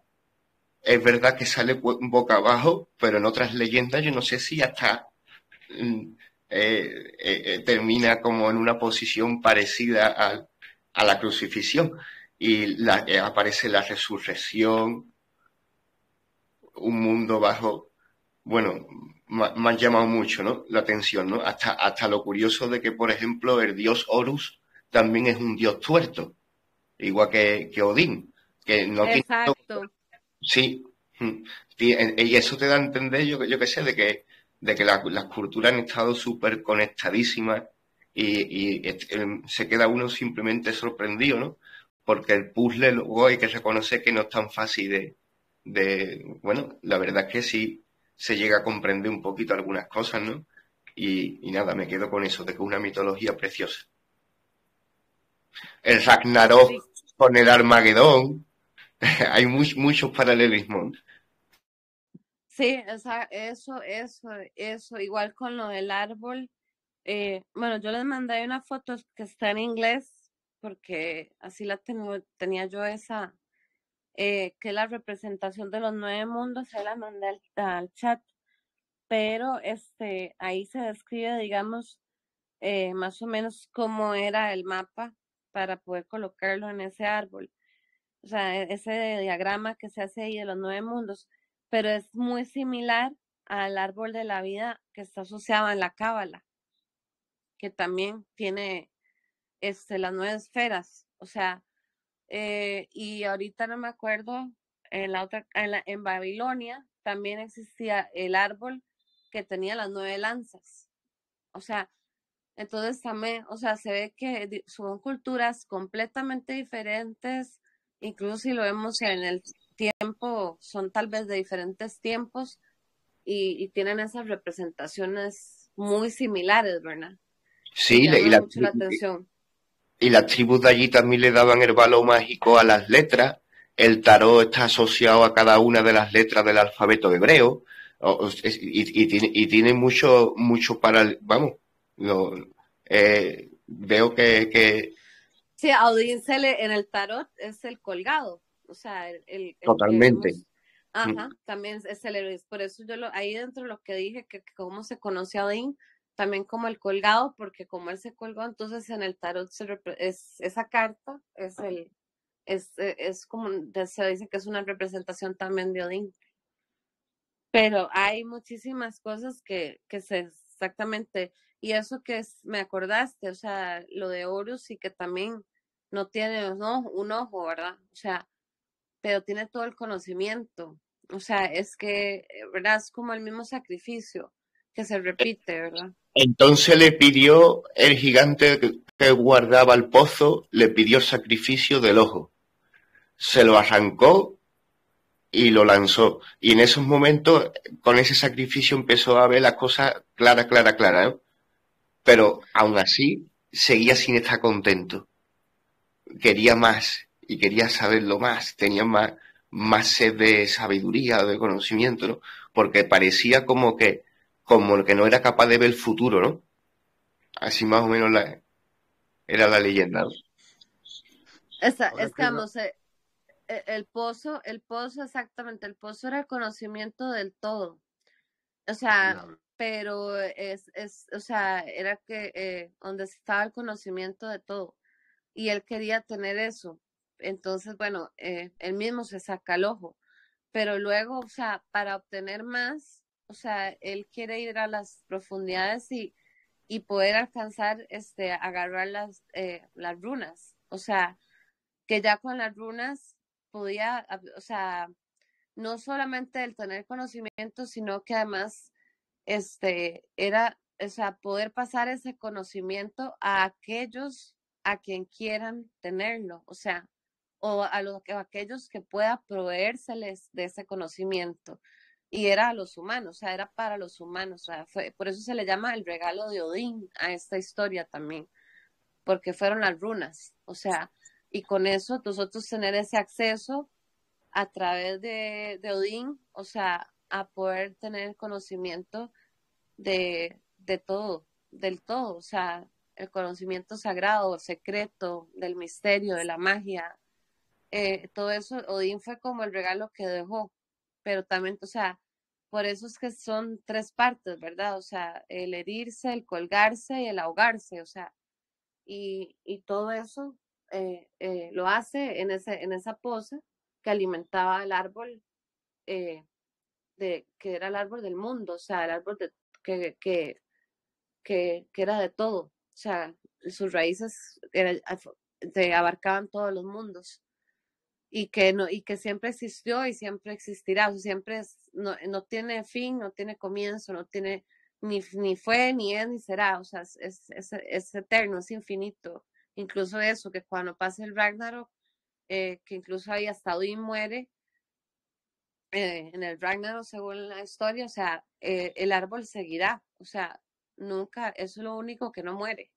es verdad que sale boca abajo, pero en otras leyendas yo no sé si hasta termina como en una posición parecida a la crucifixión. Y aparece la resurrección, un mundo bajo. Bueno, me han llamado mucho, ¿no? La atención, ¿no? Hasta lo curioso de que, por ejemplo, el dios Horus también es un dios tuerto, igual que Odín, que no tiene... Exacto. Sí, y eso te da a entender, yo qué sé, de que las culturas han estado súper conectadísimas y se queda uno simplemente sorprendido, ¿no? Porque el puzzle luego hay que reconocer que no es tan fácil bueno, la verdad es que sí se llega a comprender un poquito algunas cosas, ¿no? Y nada, me quedo con eso, de que es una mitología preciosa. El Ragnarok con el Armagedón, hay muchos paralelismos. Sí, eso, igual con lo del árbol. Bueno, yo les mandé una foto que está en inglés, porque así tenía yo esa, que es la representación de los 9 mundos, se la mandé al chat, pero ahí se describe, digamos, más o menos cómo era el mapa para poder colocarlo en ese árbol. O sea, ese diagrama que se hace ahí de los 9 mundos, pero es muy similar al árbol de la vida que está asociado en la Cábala, que también tiene las 9 esferas. O sea, y ahorita no me acuerdo, en Babilonia también existía el árbol que tenía las 9 lanzas. O sea, entonces también, o sea, se ve que son culturas completamente diferentes, incluso si lo vemos en el tiempo, son tal vez de diferentes tiempos y tienen esas representaciones muy similares, ¿verdad? Sí, Llama mucho la atención. Y las tribus de allí también le daban el valor mágico a las letras. El tarot está asociado a cada una de las letras del alfabeto hebreo. Y tiene mucho para, vamos, No, veo que Sí, a Odín en el tarot es el colgado, o sea, el que totalmente. vemos, ajá, también es el héroe. Por eso ahí dentro lo que dije, que cómo se conoce a Odín, también como el colgado, porque como él se colgó, entonces en el tarot esa carta es como, se dice que es una representación también de Odín. Pero hay muchísimas cosas que se exactamente, y eso me acordaste, o sea, lo de Horus y que también no tiene un ojo, ¿verdad? O sea, pero tiene todo el conocimiento. O sea, es que, ¿verdad? Es como el mismo sacrificio que se repite, ¿verdad? Entonces le pidió el gigante que guardaba el pozo, le pidió el sacrificio del ojo. Se lo arrancó y lo lanzó. Y en esos momentos, con ese sacrificio empezó a ver las cosas clara, ¿eh? Pero aún así, seguía sin estar contento. Quería más y quería saberlo más. Tenía más sed de sabiduría, de conocimiento, ¿no? Porque parecía como que no era capaz de ver el futuro, ¿no? Así más o menos era la leyenda, ¿no? Ahora Es que que vamos, el pozo, exactamente, el pozo era el conocimiento del todo. O sea, ya, pero o sea, era que donde estaba el conocimiento de todo. Y él quería tener eso. Entonces, bueno, él mismo se saca el ojo. Pero luego, o sea, para obtener más, o sea, él quiere ir a las profundidades y poder alcanzar, agarrar las runas. O sea, que ya con las runas podía, o sea, no solamente el tener conocimiento, sino que además, era, o sea, poder pasar ese conocimiento a aquellos a quien quieran tenerlo, o sea, o a aquellos que pueda proveérseles de ese conocimiento. Y era a los humanos, o sea, era para los humanos, o sea, por eso se le llama el regalo de Odín a esta historia también, porque fueron las runas, o sea, y con eso nosotros tener ese acceso a través de Odín, o sea, a poder tener conocimiento de todo, del todo, o sea, el conocimiento sagrado, secreto, del misterio, de la magia, todo eso, Odín fue como el regalo que dejó, pero también, o sea, por eso es que son tres partes, ¿verdad? O sea, el herirse, el colgarse y el ahogarse, o sea, y todo eso lo hace en esa poza que alimentaba el árbol, eh, que era el árbol del mundo, o sea, el árbol que, que, que era de todo, o sea, sus raíces abarcaban todos los mundos y que siempre existió y siempre existirá, o sea, no tiene fin, no tiene comienzo, no tiene ni fue, ni es, ni será, o sea, es eterno, es infinito. Incluso eso, que cuando pase el Ragnarok, que incluso ahí hasta Odín muere, en el Ragnarok, según la historia, o sea, el árbol seguirá, o sea, nunca, eso es lo único que no muere.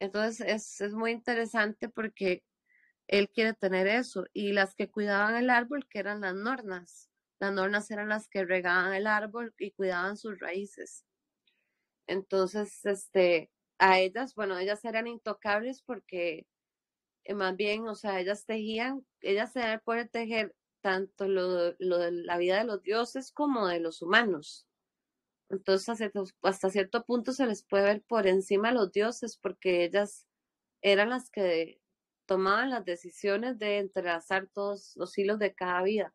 Entonces es muy interesante porque él quiere tener eso. Y las que cuidaban el árbol, que eran las nornas eran las que regaban el árbol y cuidaban sus raíces. Entonces, a ellas, bueno, ellas eran intocables porque más bien, o sea, ellas tejían, ellas se pueden tejer tanto lo de la vida de los dioses como de los humanos. Entonces, hasta cierto punto se les puede ver por encima a los dioses porque ellas eran las que tomaban las decisiones de entrelazar todos los hilos de cada vida,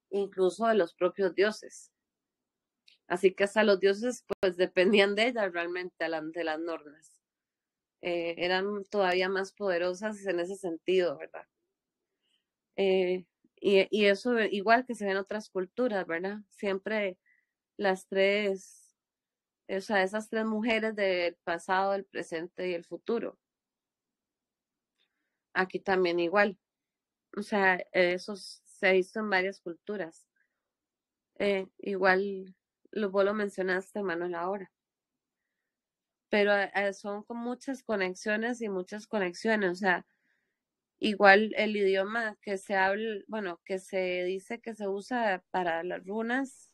incluso de los propios dioses. Así que hasta los dioses pues dependían de ellas realmente de las nornas. Eran todavía más poderosas en ese sentido, ¿verdad? Y eso igual que se ve en otras culturas, ¿verdad? Siempre las tres, o sea, esas tres mujeres del pasado, el presente y el futuro. Aquí también igual. O sea, eso se ha visto en varias culturas. Igual vos lo mencionaste, Manuel, ahora. Pero son con muchas conexiones y muchas conexiones. O sea, igual el idioma que se habla, bueno, que se dice que se usa para las runas,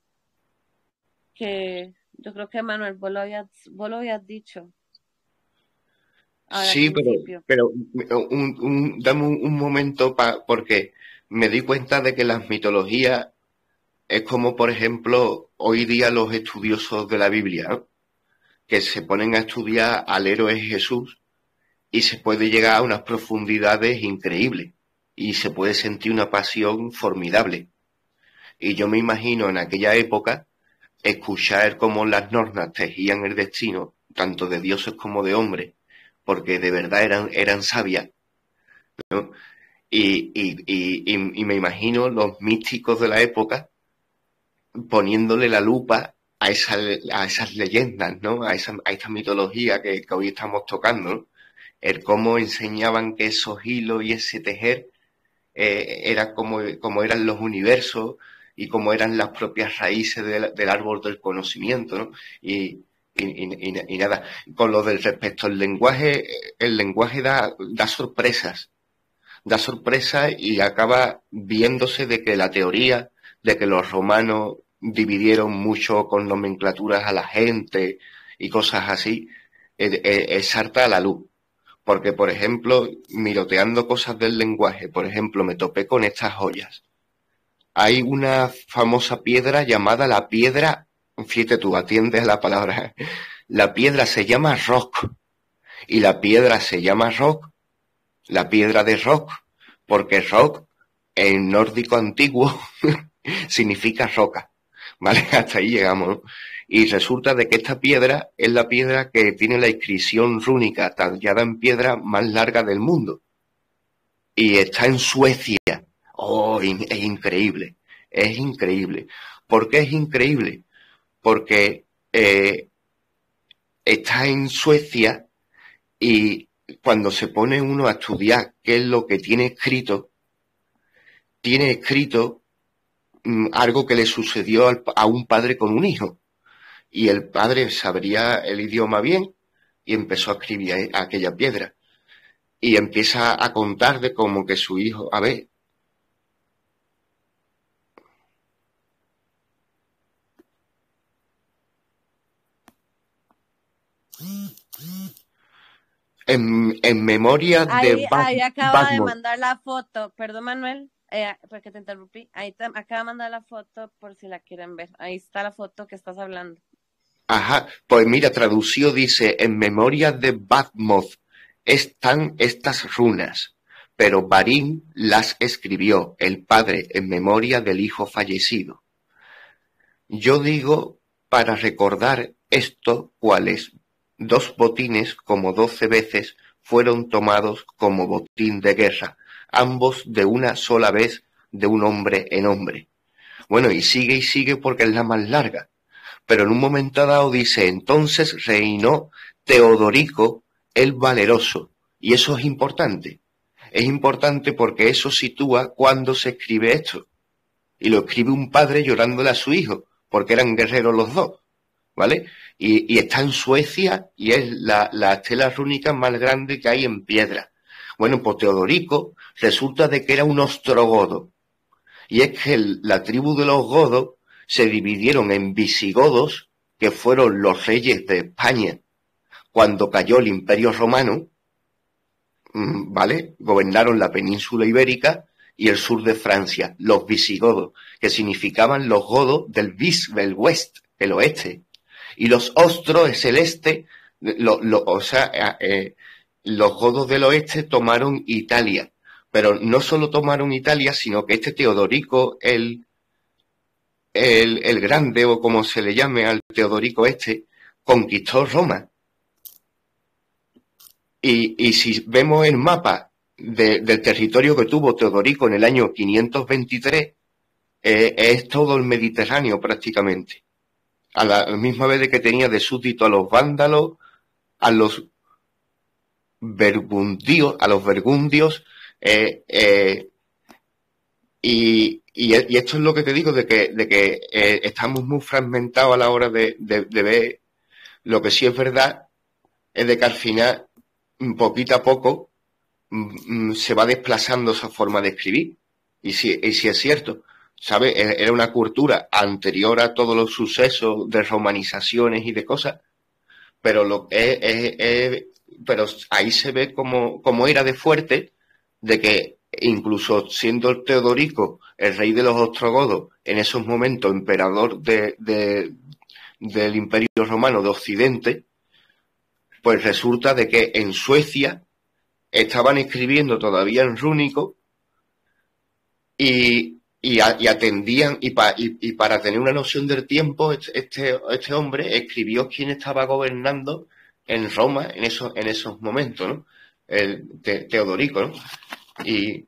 que yo creo que Manuel, vos lo habías dicho, ahora al Sí, principio. pero dame un momento porque me di cuenta de que las mitologías es como, por ejemplo, hoy día los estudiosos de la Biblia, ¿no? Que se ponen a estudiar al héroe Jesús y se puede llegar a unas profundidades increíbles y se puede sentir una pasión formidable. Y yo me imagino en aquella época escuchar cómo las nornas tejían el destino, tanto de dioses como de hombres, porque de verdad eran sabias, ¿no? Y me imagino los místicos de la época poniéndole la lupa a esas leyendas, ¿no? A esta mitología que hoy estamos tocando, ¿no? El cómo enseñaban que esos hilos y ese tejer era como eran los universos y cómo eran las propias raíces del árbol del conocimiento, ¿no? Y nada, con lo del respecto al lenguaje, el lenguaje da sorpresas y acaba viéndose de que la teoría de que los romanos dividieron mucho con nomenclaturas a la gente y cosas así, salta a la luz. Porque, por ejemplo, miroteando cosas del lenguaje, por ejemplo, me topé con estas joyas. Hay una famosa piedra llamada la piedra, fíjate tú, atiendes a la palabra, la piedra se llama rock, y la piedra se llama rock, la piedra de rock, porque rock en nórdico antiguo significa roca, ¿vale? Hasta ahí llegamos, ¿no? Y resulta de que esta piedra es la piedra que tiene la inscripción rúnica tallada en piedra más larga del mundo. Y está en Suecia. Oh, es increíble. Es increíble. ¿Por qué es increíble? Porque está en Suecia y cuando se pone uno a estudiar qué es lo que tiene escrito algo que le sucedió a un padre con un hijo. Y el padre sabría el idioma bien y empezó a escribir aquella piedra. Y empieza a contar de cómo que su hijo, a ver, en memoria de Ahí acaba de Batman. mandar la foto, perdón Manuel, porque te interrumpí, acaba de mandar la foto por si la quieren ver, ahí está la foto que estás hablando. Ajá, pues mira, traducido dice, en memoria de Batmoth están estas runas, pero Barín las escribió, el padre, en memoria del hijo fallecido. Yo digo, para recordar esto, cuáles 2 botines, como 12 veces, fueron tomados como botín de guerra, ambos de una sola vez, de un hombre en hombre. Bueno, y sigue porque es la más larga. Pero en un momento dado dice, entonces reinó Teodorico el Valeroso. Y eso es importante. Es importante porque eso sitúa cuándo se escribe esto. Y lo escribe un padre llorándole a su hijo, porque eran guerreros los dos, ¿vale? Y está en Suecia y es la estela rúnica más grande que hay en piedra. Bueno, pues Teodorico resulta de que era un ostrogodo. Y es que la tribu de los godos se dividieron en visigodos, que fueron los reyes de España cuando cayó el Imperio Romano, ¿vale? Gobernaron la península ibérica y el sur de Francia, los visigodos, que significaban los godos del west, el oeste. Y los ostros es el este, los godos del oeste tomaron Italia. Pero no solo tomaron Italia, sino que este Teodorico, el grande, o como se le llame al Teodorico este, conquistó Roma. Y si vemos el mapa del territorio que tuvo Teodorico en el año 523, es todo el Mediterráneo prácticamente. A la misma vez de que tenía de súbdito a los vándalos, a los burgundios, y esto es lo que te digo, de que estamos muy fragmentados a la hora de ver. Lo que sí es verdad es de que al final, poquito a poco, se va desplazando esa forma de escribir. Y si es cierto, ¿sabes? Era una cultura anterior a todos los sucesos de romanizaciones y de cosas, pero pero ahí se ve cómo era de fuerte, de que incluso siendo Teodorico el rey de los ostrogodos, en esos momentos emperador del Imperio Romano de Occidente, pues resulta de que en Suecia estaban escribiendo todavía en rúnico y atendían, y para tener una noción del tiempo, este hombre escribió quién estaba gobernando en Roma en esos momentos, ¿no? Teodorico, ¿no? Y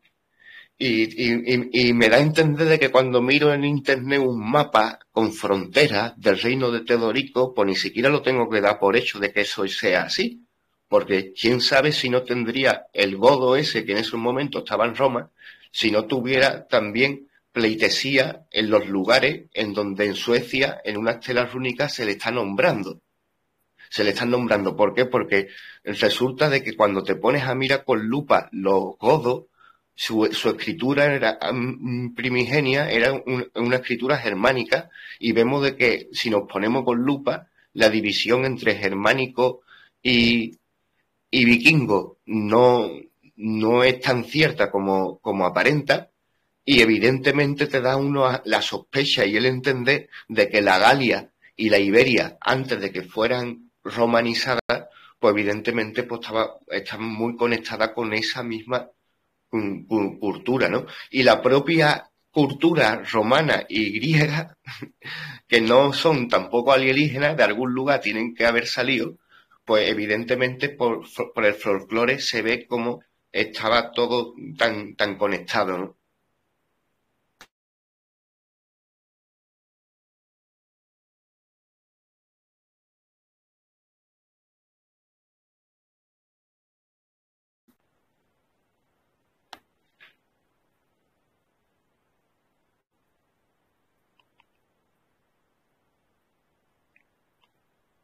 me da a entender de que cuando miro en internet un mapa con fronteras del reino de Teodorico, pues ni siquiera lo tengo que dar por hecho de que eso sea así. Porque quién sabe si no tendría el godo ese que en esos momentos estaba en Roma, si no tuviera también pleitesía en los lugares en donde en Suecia, en una estela rúnica, se le está nombrando. Se le están nombrando. ¿Por qué? Porque resulta de que cuando te pones a mirar con lupa los godos, su escritura era primigenia, era una escritura germánica, y vemos de que si nos ponemos con lupa, la división entre germánico y vikingo no es tan cierta como aparenta, y evidentemente te da uno la sospecha y el entender de que la Galia y la Iberia, antes de que fueran romanizadas, pues evidentemente pues estaban muy conectadas con esa misma cultura, ¿no? Y la propia cultura romana y griega, que no son tampoco alienígenas, de algún lugar tienen que haber salido, pues evidentemente por el folclore se ve como estaba todo tan conectado, ¿no?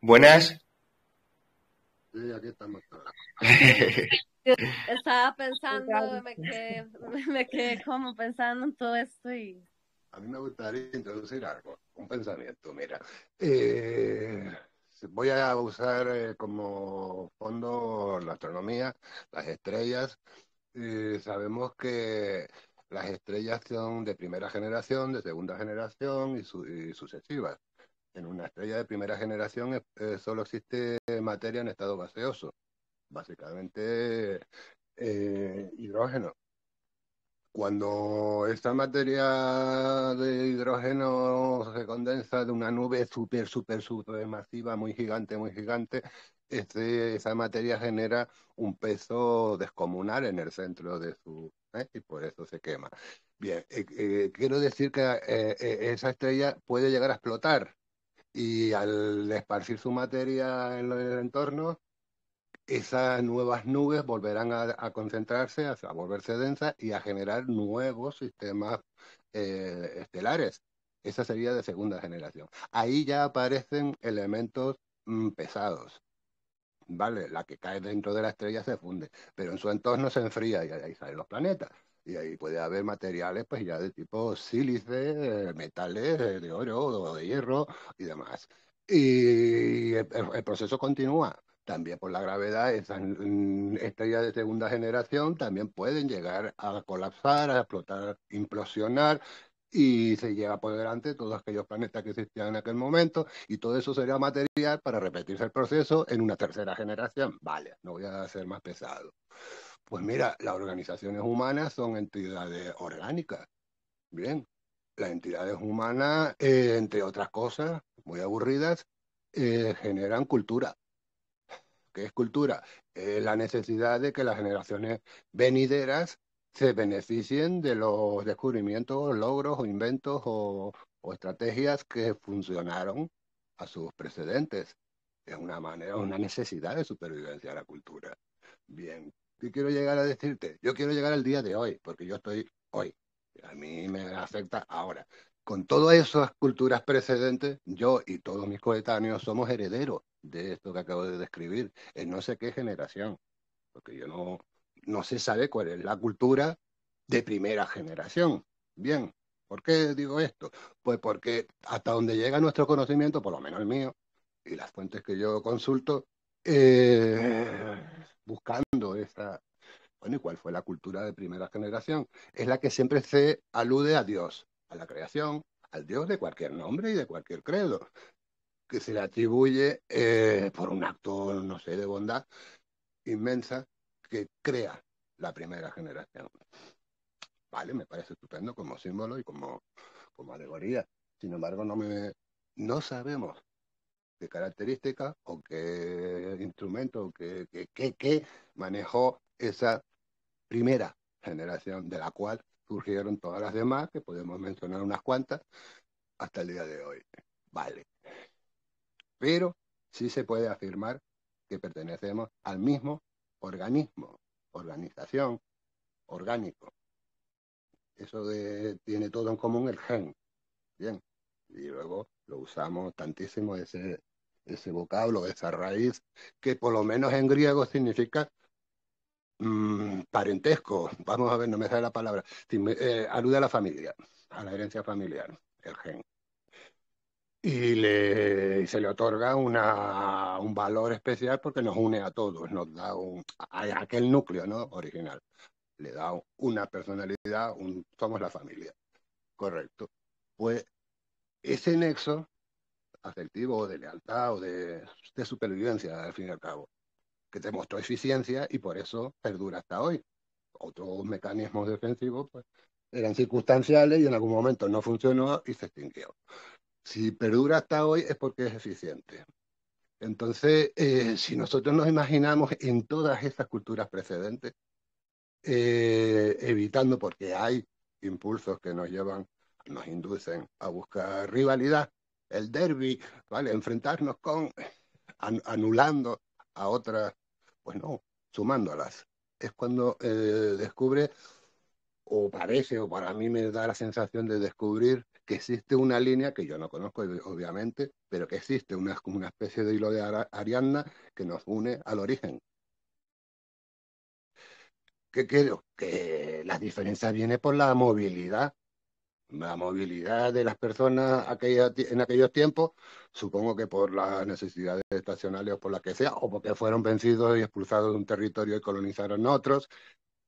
Buenas. Sí, aquí estamos todos. Yo estaba pensando, me quedé como pensando en todo esto y... A mí me gustaría introducir algo, un pensamiento. Mira, eh, voy a usar como fondo la astronomía, las estrellas. Sabemos que las estrellas son de primera generación, de segunda generación y sucesivas. En una estrella de primera generación solo existe materia en estado gaseoso, básicamente hidrógeno. Cuando esta materia de hidrógeno se condensa de una nube súper masiva, muy gigante, esa materia genera un peso descomunal en el centro de y por eso se quema. Bien, quiero decir que esa estrella puede llegar a explotar y al esparcir su materia en el entorno, esas nuevas nubes volverán a concentrarse, a volverse densas y a generar nuevos sistemas estelares. Esa sería de segunda generación. Ahí ya aparecen elementos pesados, ¿vale? La que cae dentro de la estrella se funde, pero en su entorno se enfría y ahí salen los planetas. Y ahí puede haber materiales pues ya de tipo sílice, metales de oro o de hierro y demás. Y el proceso continúa. También por la gravedad, esas estrellas de segunda generación también pueden llegar a colapsar, a explotar, implosionar, y se lleva por delante todos aquellos planetas que existían en aquel momento, y todo eso sería material para repetirse el proceso en una tercera generación. Vale, no voy a ser más pesado. Pues mira, las organizaciones humanas son entidades orgánicas. Bien, las entidades humanas, entre otras cosas muy aburridas, generan cultura. ¿Qué es cultura? La necesidad de que las generaciones venideras se beneficien de los descubrimientos, logros o inventos o estrategias que funcionaron a sus precedentes. Es una manera, una necesidad de supervivencia de la cultura. Bien, ¿qué quiero llegar a decirte? Yo quiero llegar al día de hoy, porque yo estoy hoy. A mí me afecta ahora. Con todas esas culturas precedentes, yo y todos mis coetáneos somos herederos de esto que acabo de describir, en no sé qué generación, porque yo no se sabe cuál es la cultura de primera generación. Bien, ¿por qué digo esto? Pues porque hasta donde llega nuestro conocimiento, por lo menos el mío, y las fuentes que yo consulto, buscando esa... Bueno, ¿y cuál fue la cultura de primera generación? Es la que siempre se alude a Dios, a la creación, al Dios de cualquier nombre y de cualquier credo, que se le atribuye por un acto, no sé, de bondad inmensa que crea la primera generación. Vale, me parece estupendo como símbolo y como alegoría. Sin embargo, no sabemos qué características o qué instrumento o qué manejó esa primera generación, de la cual surgieron todas las demás, que podemos mencionar unas cuantas, hasta el día de hoy. Vale. Pero sí se puede afirmar que pertenecemos al mismo organismo, organización, orgánico. Eso tiene todo en común el gen. Bien. Y luego lo usamos tantísimo ese vocablo, esa raíz, que por lo menos en griego significa parentesco. Vamos a ver, no me sale la palabra. Alude a la familia, a la herencia familiar, el gen. Y se le otorga un valor especial porque nos une a todos, nos da a aquel núcleo, ¿no?, original. Le da una personalidad, somos la familia. Correcto. Pues ese nexo afectivo, de lealtad o de supervivencia, al fin y al cabo, que demostró eficiencia y por eso perdura hasta hoy. Otros mecanismos defensivos pues, eran circunstanciales y en algún momento no funcionó y se extinguió. Si perdura hasta hoy es porque es eficiente. Entonces, si nosotros nos imaginamos en todas estas culturas precedentes, evitando, porque hay impulsos que nos llevan, nos inducen a buscar rivalidad, el derbi, ¿vale? Enfrentarnos anulando a otras, pues no, sumándolas. Es cuando descubre, o parece, o para mí me da la sensación de descubrir que existe una línea que yo no conozco, obviamente, pero que existe como una especie de hilo de Ariadna que nos une al origen. ¿Qué quiero? Que las diferencias vienen por la movilidad de las personas en aquellos tiempos, supongo que por las necesidades estacionales o por la que sea, o porque fueron vencidos y expulsados de un territorio y colonizaron otros,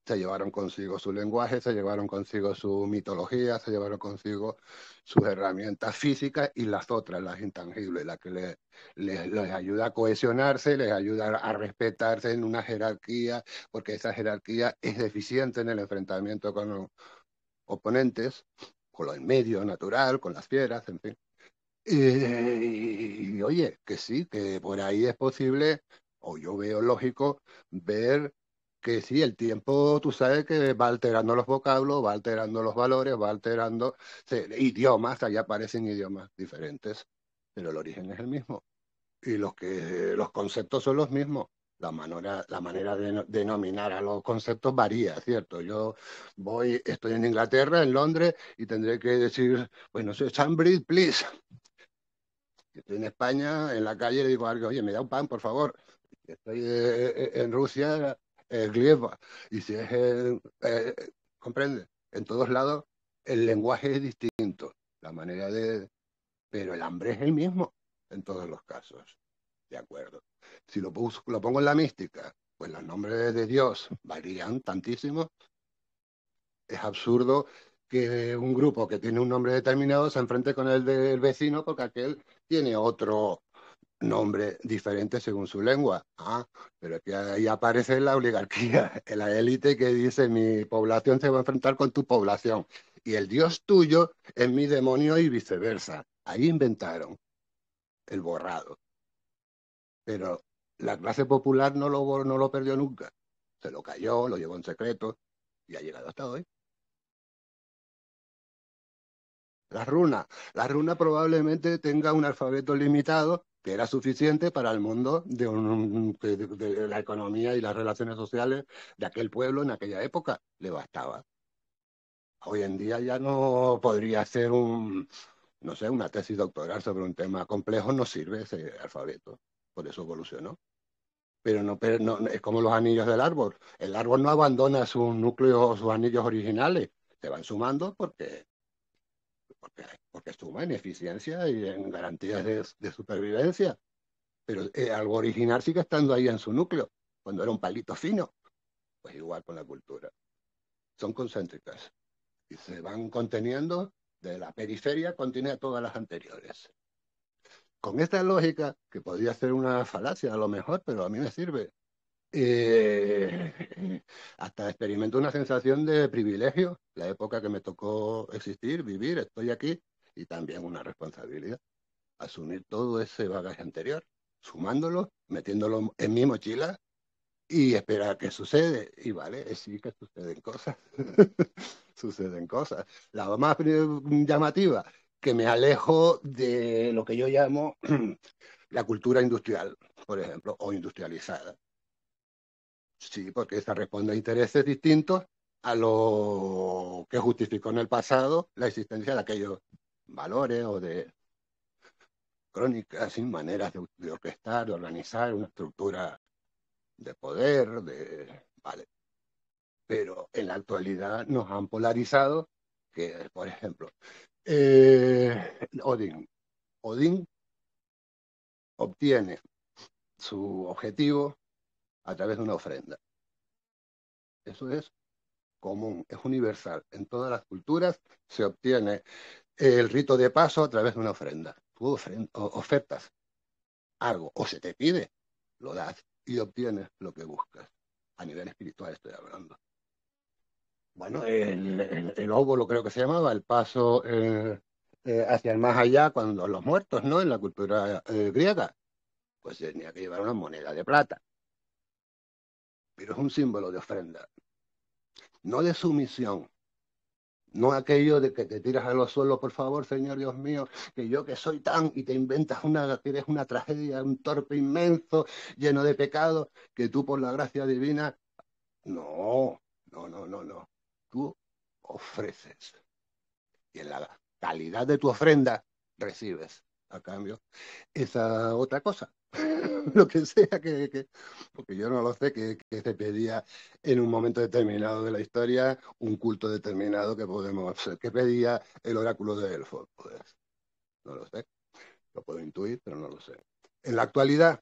se llevaron consigo su lenguaje, se llevaron consigo su mitología, se llevaron consigo sus herramientas físicas y las otras, las intangibles, las que les ayuda a cohesionarse, les ayuda a respetarse en una jerarquía, porque esa jerarquía es deficiente en el enfrentamiento con los oponentes, con el medio natural, con las fieras, en fin. Y oye, que sí, que por ahí es posible, o yo veo lógico, ver que sí, el tiempo, tú sabes que va alterando los vocablos, va alterando los valores, va alterando idiomas, allá aparecen idiomas diferentes, pero el origen es el mismo. Y los conceptos son los mismos. La manera de denominar a los conceptos varía, ¿cierto? Yo estoy en Inglaterra, en Londres, y tendré que decir, pues no sé, Sunbridge, please. Estoy en España, en la calle, le digo a alguien, oye, me da un pan, por favor. Estoy en Rusia, Glieva. Y si es, comprende, en todos lados el lenguaje es distinto, la manera pero el hambre es el mismo en todos los casos. De acuerdo. Si lo pongo en la mística, pues los nombres de Dios varían tantísimo. Es absurdo que un grupo que tiene un nombre determinado se enfrente con el del vecino porque aquel tiene otro nombre diferente según su lengua. Ah, pero es que ahí aparece la oligarquía, la élite que dice mi población se va a enfrentar con tu población y el Dios tuyo es mi demonio y viceversa. Ahí inventaron el borrado. Pero la clase popular no lo perdió nunca. Se lo cayó, lo llevó en secreto y ha llegado hasta hoy. La runa probablemente tenga un alfabeto limitado que era suficiente para el mundo de la economía y las relaciones sociales de aquel pueblo en aquella época. Le bastaba. Hoy en día ya no podría ser no sé, una tesis doctoral sobre un tema complejo, no sirve ese alfabeto. Por eso evolucionó. Pero no, es como los anillos del árbol. El árbol no abandona sus núcleos, sus anillos originales. Se van sumando porque suma en eficiencia y en garantías de supervivencia. pero algo original sigue estando ahí en su núcleo, cuando era un palito fino. Pues igual con la cultura. Son concéntricas y se van conteniendo de la periferia, contiene a todas las anteriores. Con esta lógica, que podría ser una falacia a lo mejor, pero a mí me sirve, hasta experimento una sensación de privilegio, la época que me tocó existir, vivir, estoy aquí, y también una responsabilidad, asumir todo ese bagaje anterior, sumándolo, metiéndolo en mi mochila y esperar qué sucede. Y vale, sí que suceden cosas, suceden cosas. La más llamativa, que me alejo de lo que yo llamo la cultura industrial, por ejemplo, o industrializada. Sí, porque esa responde a intereses distintos a lo que justificó en el pasado la existencia de aquellos valores o de crónicas, sin maneras de orquestar, de organizar una estructura de poder, vale. Pero en la actualidad nos han polarizado que, por ejemplo, Odín. Odín obtiene su objetivo a través de una ofrenda. Eso es común, es universal. En todas las culturas se obtiene el rito de paso a través de una ofrenda. Tú ofertas algo o se te pide, lo das y obtienes lo que buscas. A nivel espiritual estoy hablando. Bueno, el óvulo creo que se llamaba, el paso hacia el más allá cuando los muertos, ¿no? En la cultura griega, pues tenía que llevar una moneda de plata. Pero es un símbolo de ofrenda, no de sumisión. No aquello de que te tiras a los suelos, por favor, Señor Dios mío, que yo que soy tan, y te inventas que eres una tragedia, un torpe inmenso, lleno de pecado, que tú por la gracia divina, no, no, no, no, no. Tú ofreces. Y en la calidad de tu ofrenda recibes a cambio esa otra cosa. Lo que sea porque yo no lo sé, que se pedía en un momento determinado de la historia, un culto determinado que podemos hacer, que pedía el oráculo de Delfos. Pues, no lo sé, lo puedo intuir, pero no lo sé. En la actualidad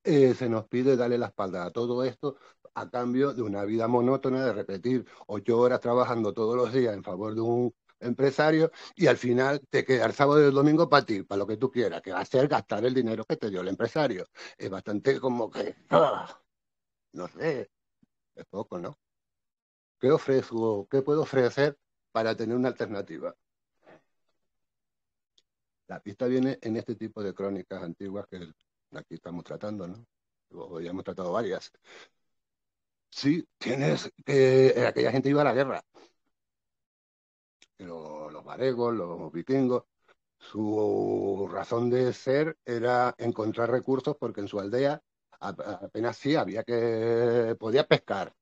se nos pide darle la espalda a todo esto a cambio de una vida monótona, de repetir 8 horas trabajando todos los días en favor de un empresario y al final te queda el sábado y el domingo para ti, para lo que tú quieras, que va a ser gastar el dinero que te dio el empresario. Es bastante como que, no sé, es poco, ¿no? ¿Qué ofrezco? ¿Qué puedo ofrecer para tener una alternativa? La pista viene en este tipo de crónicas antiguas que aquí estamos tratando, ¿no? O ya hemos tratado varias. Sí, tienes que aquella gente iba a la guerra, pero los varegos, los vikingos, su razón de ser era encontrar recursos porque en su aldea apenas sí podía pescar,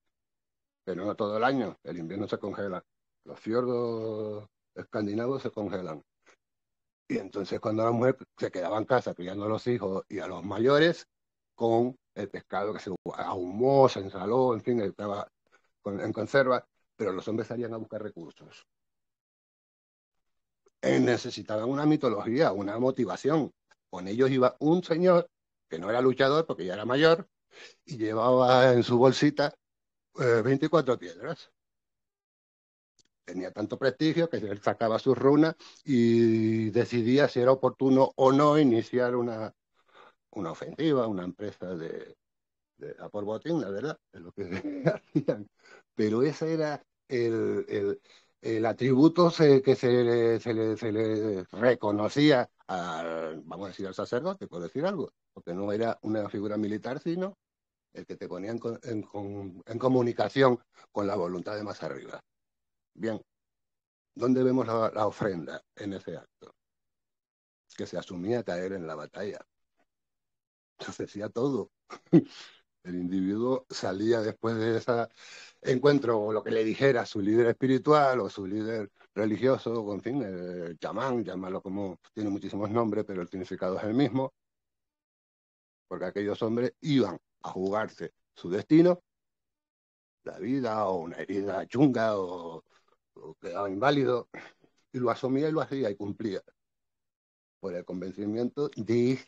pero no todo el año, el invierno se congela, los fiordos escandinavos se congelan. Y entonces cuando la mujer se quedaba en casa criando a los hijos y a los mayores con el pescado que se ahumó, se ensaló, en fin, estaba en conserva, pero los hombres salían a buscar recursos. Necesitaban una mitología, una motivación. Con ellos iba un señor que no era luchador porque ya era mayor y llevaba en su bolsita 24 piedras. Tenía tanto prestigio que él sacaba sus runas y decidía si era oportuno o no iniciar una ofensiva, una empresa a por botín, la verdad, es lo que hacían. Pero ese era el atributo que se le reconocía vamos a decir, al sacerdote, por decir algo, porque no era una figura militar, sino el que te ponía en comunicación con la voluntad de más arriba. Bien, ¿dónde vemos la ofrenda en ese acto? Que se asumía caer en la batalla. Se ofrecía todo. El individuo salía después de ese encuentro, o lo que le dijera su líder espiritual o su líder religioso, o en fin, el chamán, llámalo como tiene muchísimos nombres, pero el significado es el mismo, porque aquellos hombres iban a jugarse su destino, la vida o una herida chunga o quedaba inválido, y lo asumía y lo hacía y cumplía por el convencimiento de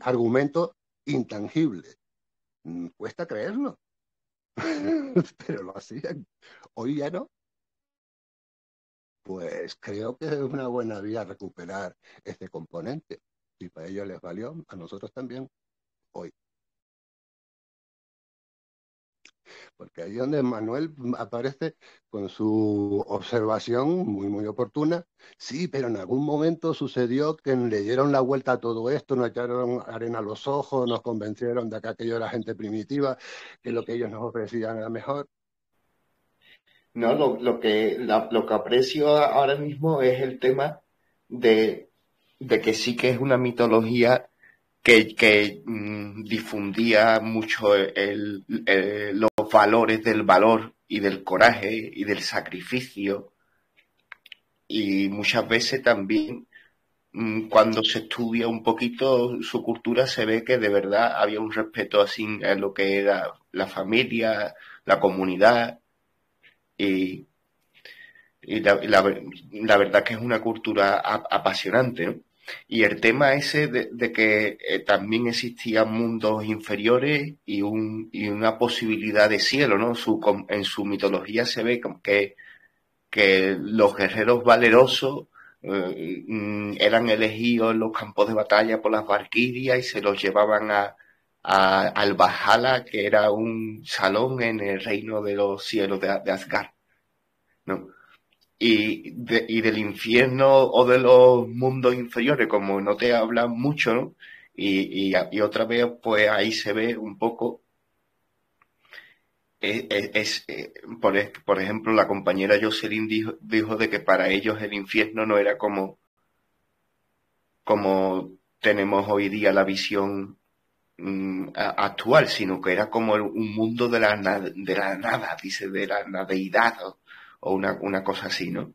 argumento intangible. Cuesta creerlo, pero lo hacían. Hoy ya no. Pues creo que es una buena vía recuperar este componente. Si para ellos les valió, a nosotros también hoy. Porque ahí es donde Manuel aparece con su observación muy oportuna. Sí, pero en algún momento sucedió que le dieron la vuelta a todo esto, nos echaron arena a los ojos, nos convencieron de que aquello era gente primitiva, que lo que ellos nos ofrecían era mejor. No, lo que aprecio ahora mismo es el tema de, de que sí que es una mitología que difundía mucho los valores del valor y del coraje y del sacrificio. Y muchas veces también, cuando se estudia un poquito su cultura, se ve que de verdad había un respeto así en lo que era la familia, la comunidad. Y, la verdad que es una cultura apasionante, ¿no? Y el tema ese de que también existían mundos inferiores y una posibilidad de cielo, ¿no? En su mitología se ve que los guerreros valerosos eran elegidos en los campos de batalla por las valquirias y se los llevaban al Valhalla, que era un salón en el reino de los cielos de Asgard, ¿no? Y del infierno o de los mundos inferiores, como no te hablan mucho, ¿no? Y otra vez, pues ahí se ve un poco, por ejemplo, la compañera Jocelyn dijo de que para ellos el infierno no era como tenemos hoy día la visión actual, sino que era como un mundo de la nada, dice, de la nadeidad o una cosa así, ¿no?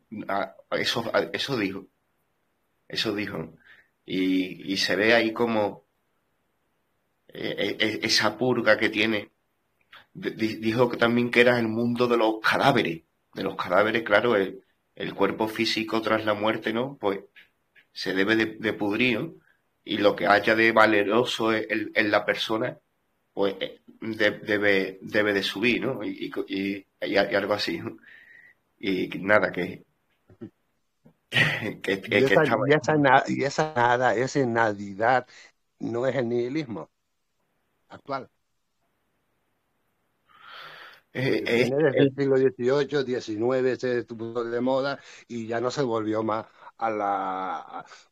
Eso dijo. Eso dijo. Y se ve ahí como esa purga que tiene. Dijo que también que era el mundo de los cadáveres. De los cadáveres, claro, el cuerpo físico tras la muerte, ¿no? Pues se debe de pudrir, ¿no? Y lo que haya de valeroso en la persona, pues debe de subir, ¿no? Y algo así, ¿no? Y nada, Y que estaba esa nada, esa nadidad, no es el nihilismo actual. eh, Viene desde el siglo XVIII, XIX, se estuvo de moda y ya no se volvió más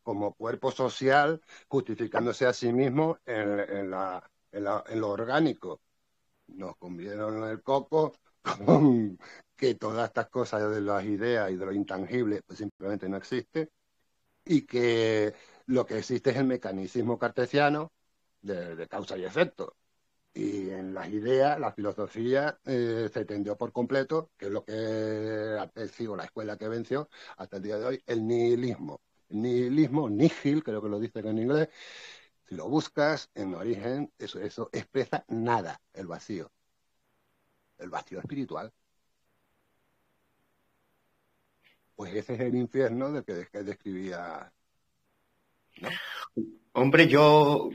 como cuerpo social, justificándose a sí mismo en lo orgánico. Nos convieron el coco con que todas estas cosas de las ideas y de lo intangible pues simplemente no existe y que lo que existe es el mecanismo cartesiano de causa y efecto. Y en las ideas, la filosofía se tendió por completo, que es lo que ha sido la escuela que venció hasta el día de hoy, el nihilismo. El nihilismo, nihil, creo que lo dicen en inglés, si lo buscas en origen, eso expresa nada, el vacío espiritual. Pues ese es el infierno del que describía, ¿no? Hombre, yo,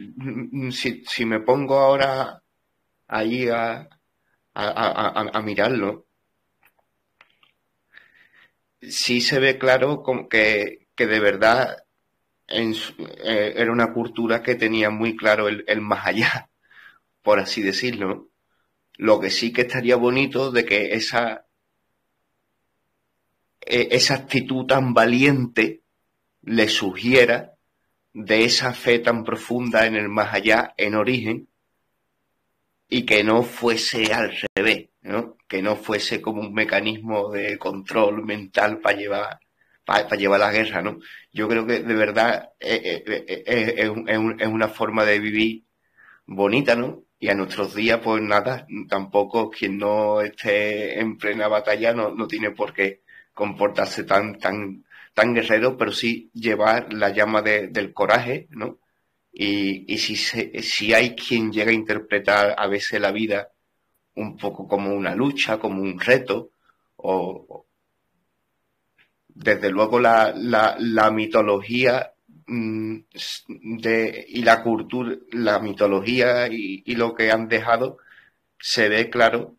si me pongo ahora ahí a mirarlo, sí se ve claro como que de verdad era una cultura que tenía muy claro el más allá, por así decirlo, ¿no? Lo que sí que estaría bonito de que esa actitud tan valiente le surgiera de esa fe tan profunda en el más allá, en origen, y que no fuese al revés, ¿no? Que no fuese como un mecanismo de control mental para llevar la guerra, ¿no? Yo creo que de verdad es una forma de vivir bonita, ¿no? Y a nuestros días, pues nada, tampoco quien no esté en plena batalla no tiene por qué comportarse tan guerrero, pero sí llevar la llama del coraje, ¿no? Y si hay quien llega a interpretar a veces la vida un poco como una lucha, como un reto, o desde luego la mitología y la cultura, la mitología y lo que han dejado, se ve claro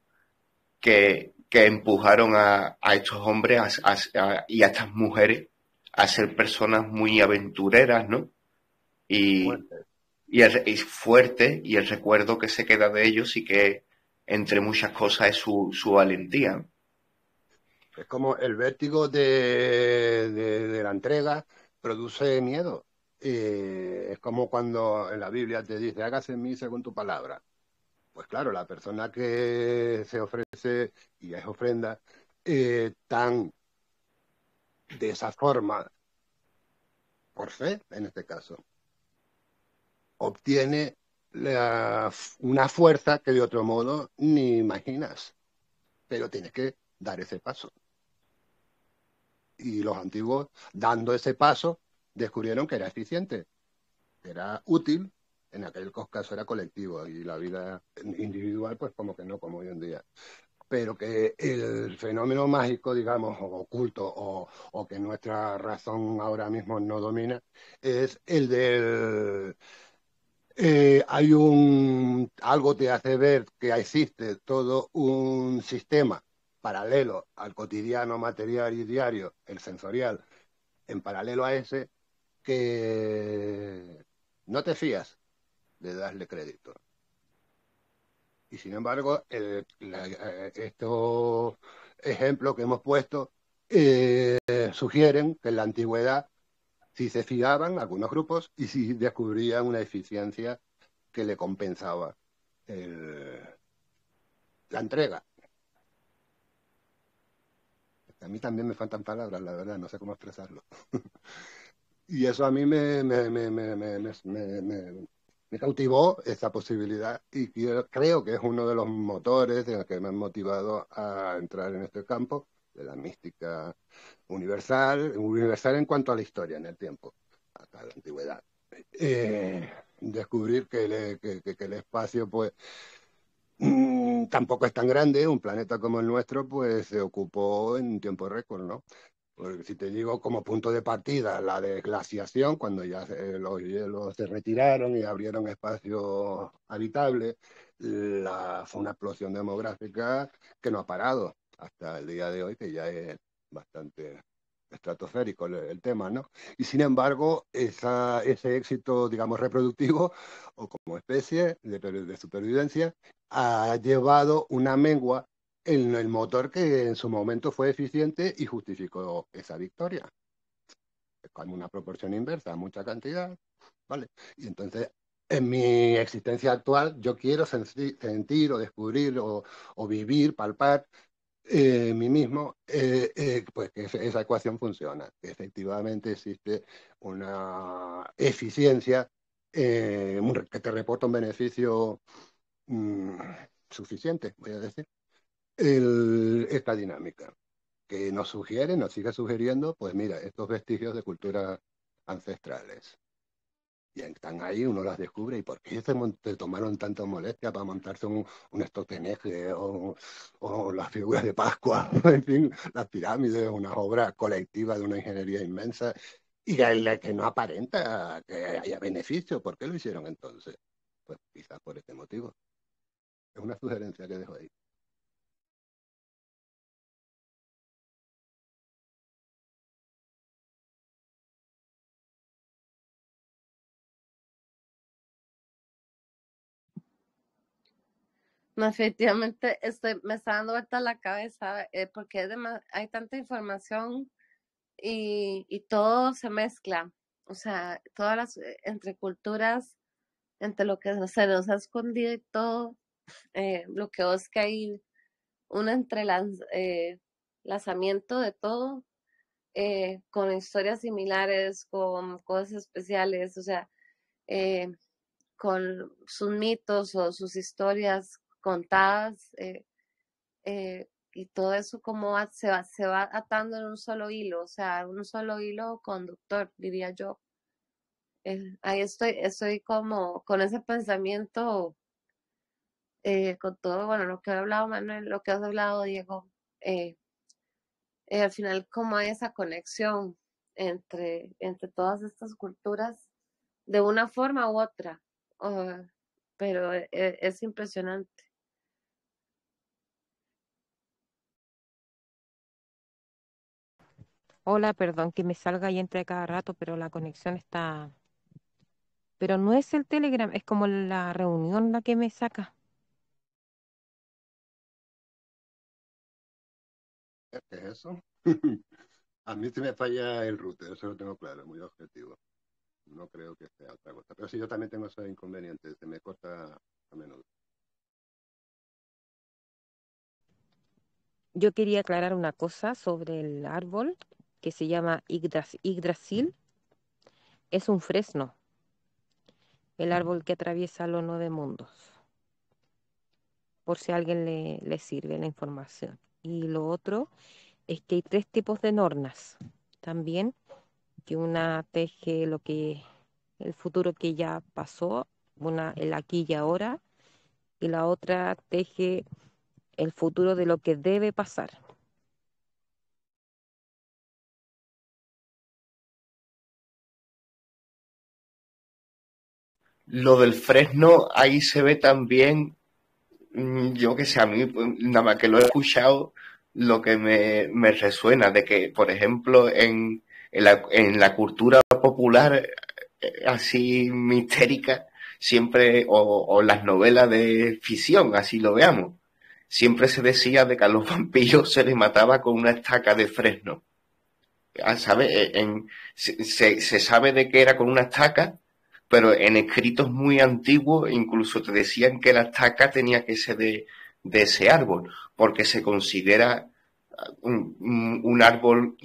que empujaron a estos hombres y a estas mujeres a ser personas muy aventureras, ¿no? Y, Fuerte. y fuerte, y el recuerdo que se queda de ellos y que, entre muchas cosas, es su valentía. Es como el vértigo de la entrega produce miedo. Es como cuando en la Biblia te dice, hágase en mí según tu palabra. Pues claro, la persona que se ofrece y es ofrenda tan de esa forma, por fe en este caso, obtiene una fuerza que de otro modo ni imaginas, pero tienes que dar ese paso. Y los antiguos, dando ese paso, descubrieron que era eficiente, que era útil, en aquel caso era colectivo y la vida individual pues como que no, como hoy en día. Pero que el fenómeno mágico, digamos, o oculto, o que nuestra razón ahora mismo no domina, es el del hay algo te hace ver que existe todo un sistema paralelo al cotidiano material y diario, el sensorial, en paralelo a ese, que no te fías de darle crédito. Y sin embargo, estos ejemplos que hemos puesto sugieren que en la antigüedad sí se fiaban algunos grupos y sí descubrían una eficiencia que le compensaba el, la entrega. A mí también me faltan palabras, la verdad, no sé cómo expresarlo. Y eso a mí me cautivó esa posibilidad y creo que es uno de los motores de los que me han motivado a entrar en este campo de la mística universal, universal en cuanto a la historia en el tiempo, hasta la antigüedad. Descubrir que el espacio pues tampoco es tan grande, un planeta como el nuestro, pues se ocupó en un tiempo récord, ¿no? Porque si te digo como punto de partida la desglaciación, cuando ya los hielos se retiraron y abrieron espacios habitables, fue una explosión demográfica que no ha parado hasta el día de hoy, que ya es bastante estratosférico el tema, ¿no? Y sin embargo, ese éxito, digamos, reproductivo o como especie de supervivencia, ha llevado una mengua en el motor que en su momento fue eficiente y justificó esa victoria. Con una proporción inversa, mucha cantidad, ¿vale? Y entonces, en mi existencia actual, yo quiero sentir o descubrir o vivir, palpar mí mismo, pues que esa ecuación funciona, que efectivamente existe una eficiencia que te reporta un beneficio mmm, suficiente, voy a decir, esta dinámica que nos sugiere, nos sigue sugiriendo, pues mira, estos vestigios de culturas ancestrales. Y están ahí, uno las descubre. ¿Y por qué se tomaron tanta molestia para montarse un Stonehenge o las figuras de Pascua? En fin, las pirámides, una obra colectiva de una ingeniería inmensa y a la que no aparenta que haya beneficio. ¿Por qué lo hicieron entonces? Pues quizás por este motivo. Es una sugerencia que dejo ahí. No, efectivamente, me está dando vuelta la cabeza porque hay tanta información y todo se mezcla. O sea, todas las entre culturas, entre lo que se nos ha escondido y todo, lo que es que hay un lanzamiento de todo, con historias similares, con cosas especiales, o sea, eh, con sus mitos o sus historias contadas, y todo eso como se va atando en un solo hilo, o sea, un solo hilo conductor, diría yo. Ahí estoy como con ese pensamiento, con todo, bueno, lo que ha hablado Manuel, lo que has hablado Diego, al final como hay esa conexión, entre todas estas culturas de una forma u otra. Uh, pero es impresionante. Hola, perdón que me salga y entre a cada rato, pero la conexión está... Pero no es el Telegram, es como la reunión la que me saca. ¿Qué es eso? A mí sí me falla el router, eso lo tengo claro, muy objetivo. No creo que sea otra cosa. Pero sí, yo también tengo esos inconvenientes, se me corta a menudo. Yo quería aclarar una cosa sobre el árbol que se llama Yggdrasil. Es un fresno, el árbol que atraviesa los 9 mundos, por si a alguien le sirve la información. Y lo otro es que hay 3 tipos de nornas también, que una teje el futuro que ya pasó, una el aquí y ahora, y la otra teje el futuro de lo que debe pasar. Lo del fresno, ahí se ve también, yo que sé, a mí, nada más que lo he escuchado, lo que me resuena de que, por ejemplo, en la cultura popular, así mistérica, siempre, o las novelas de ficción, así lo veamos, siempre se decía de que a los vampiros se les mataba con una estaca de fresno. ¿Sabes? Se sabe de que era con una estaca, pero en escritos muy antiguos incluso te decían que la estaca tenía que ser de ese árbol, porque se considera un árbol,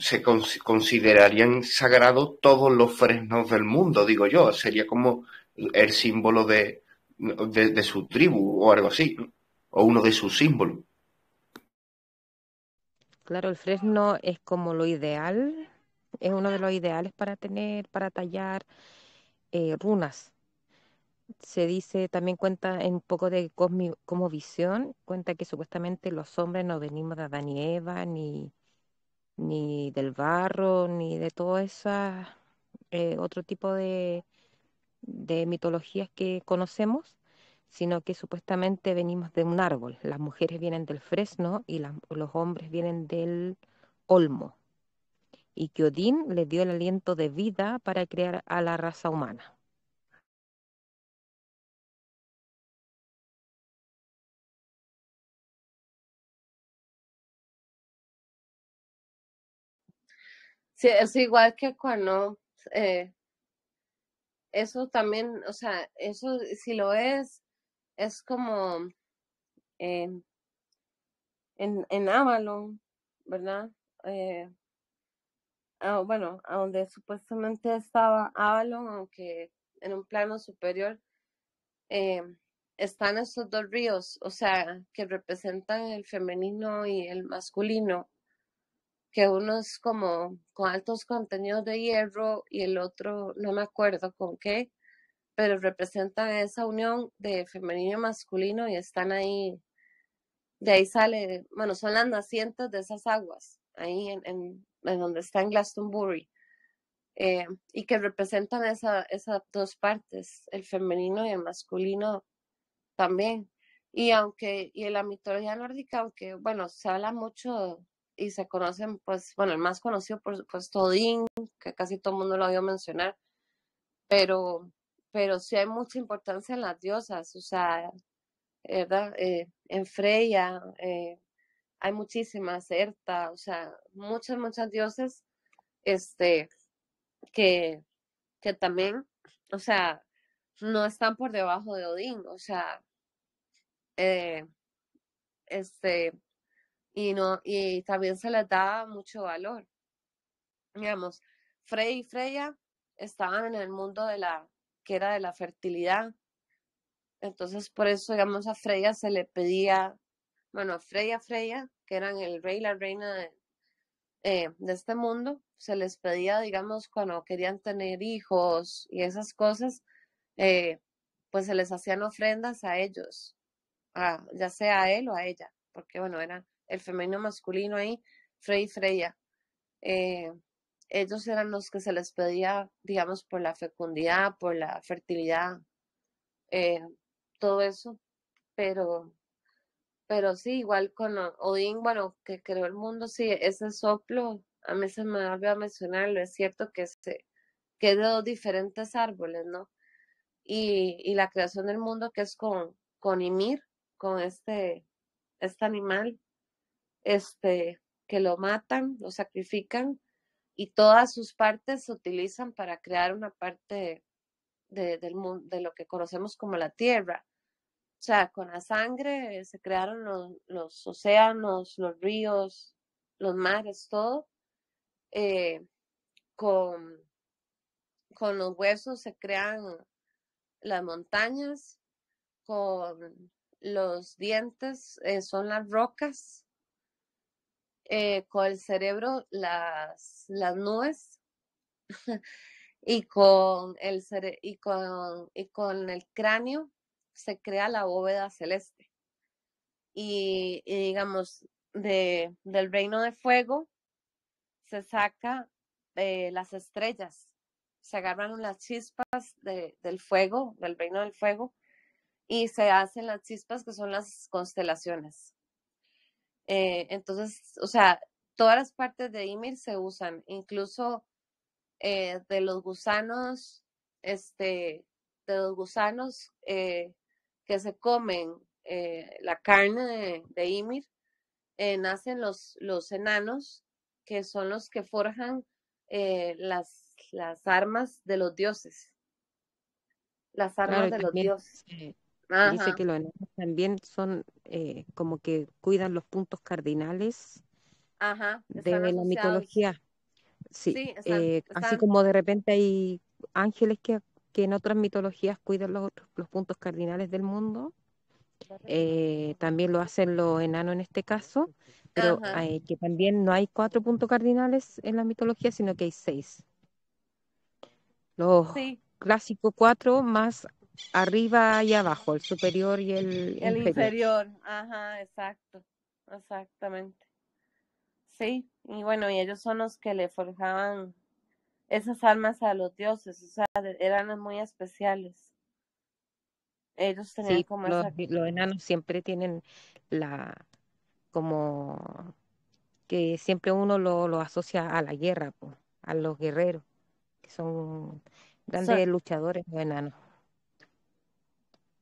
considerarían sagrados todos los fresnos del mundo, digo yo, sería como el símbolo de su tribu o algo así, ¿no? O uno de sus símbolos. Claro, el fresno es como lo ideal, es uno de los ideales para tallar runas. Se dice, también cuenta en un poco de como visión, cuenta que supuestamente los hombres no venimos de Adán y Eva, ni del barro, ni de todo ese otro tipo de mitologías que conocemos, sino que supuestamente venimos de un árbol. Las mujeres vienen del fresno y los hombres vienen del olmo, y que Odín les dio el aliento de vida para crear a la raza humana. Sí, es igual que cuando eh, eso también, o sea, eso si lo es como eh, en Avalon, ¿verdad? Eh, bueno, a donde supuestamente estaba Avalon, aunque en un plano superior, eh, están estos dos ríos, o sea, que representan el femenino y el masculino, que uno es como con altos contenidos de hierro y el otro no me acuerdo con qué, pero representan esa unión de femenino y masculino y están ahí, de ahí sale, bueno, son las nacientes de esas aguas, ahí en donde está en Glastonbury, y que representan esas dos partes, el femenino y el masculino también. Y en la mitología nórdica, aunque, bueno, se habla mucho y se conocen, pues, bueno, el más conocido, por supuesto, Odín, que casi todo el mundo lo ha oído mencionar, pero, pero sí hay mucha importancia en las diosas, o sea, ¿verdad? En Freya, hay muchísimas, Erta, o sea, muchas dioses, este, que, que también, o sea, no están por debajo de Odín, o sea, eh, este, y no, y también se les da mucho valor. Digamos, Frey y Freya estaban en el mundo que era de la fertilidad. Entonces, por eso, digamos, a Freya se le pedía, bueno, a Freya, que eran el rey y la reina de este mundo, se les pedía, digamos, cuando querían tener hijos y esas cosas, eh, pues se les hacían ofrendas a ellos, ya sea a él o a ella, porque bueno, era el femenino masculino ahí, Frey y Freya. Eh, ellos eran los que se les pedía, digamos, por la fecundidad, por la fertilidad, eh, todo eso, pero, pero sí, igual con Odín, bueno, que creó el mundo, sí, ese soplo, a mí se me olvidó mencionarlo, es cierto que es de dos diferentes árboles, ¿no? Y la creación del mundo que es con Ymir, con este animal, que lo matan, lo sacrifican, y todas sus partes se utilizan para crear una parte del mundo, de lo que conocemos como la Tierra. O sea, con la sangre se crearon los océanos, los ríos, los mares, todo. Eh, con, con los huesos se crean las montañas, con los dientes son las rocas, con el cerebro las nubes y con el cráneo se crea la bóveda celeste. Y digamos, del reino de fuego se saca las estrellas, se agarran las chispas del fuego, del reino del fuego, y se hacen las chispas que son las constelaciones. Entonces, o sea, todas las partes de Ymir se usan, incluso de los gusanos, que se comen la carne de Ymir, nacen los enanos, que son los que forjan las armas de los dioses, las Claro, armas y de los también dioses. se dice Ajá, que los enanos también son como que cuidan los puntos cardinales ajá, están de la asociados. mitología. Sí, Sí, así están, como de repente hay ángeles que en otras mitologías cuidan los puntos cardinales del mundo, también lo hacen los enanos en este caso, pero ajá, que también no hay 4 puntos cardinales en la mitología, sino que hay 6. Los sí, clásicos 4 más arriba y abajo, el superior y el el inferior. inferior, ajá, exacto, exactamente. Sí, y bueno, y ellos son los que le forjaban esas almas a los dioses, o sea, eran muy especiales. Ellos tenían Sí, como los, esa, los enanos siempre tienen la, como que siempre uno lo asocia a la guerra, po, a los guerreros, que son so- grandes luchadores los enanos.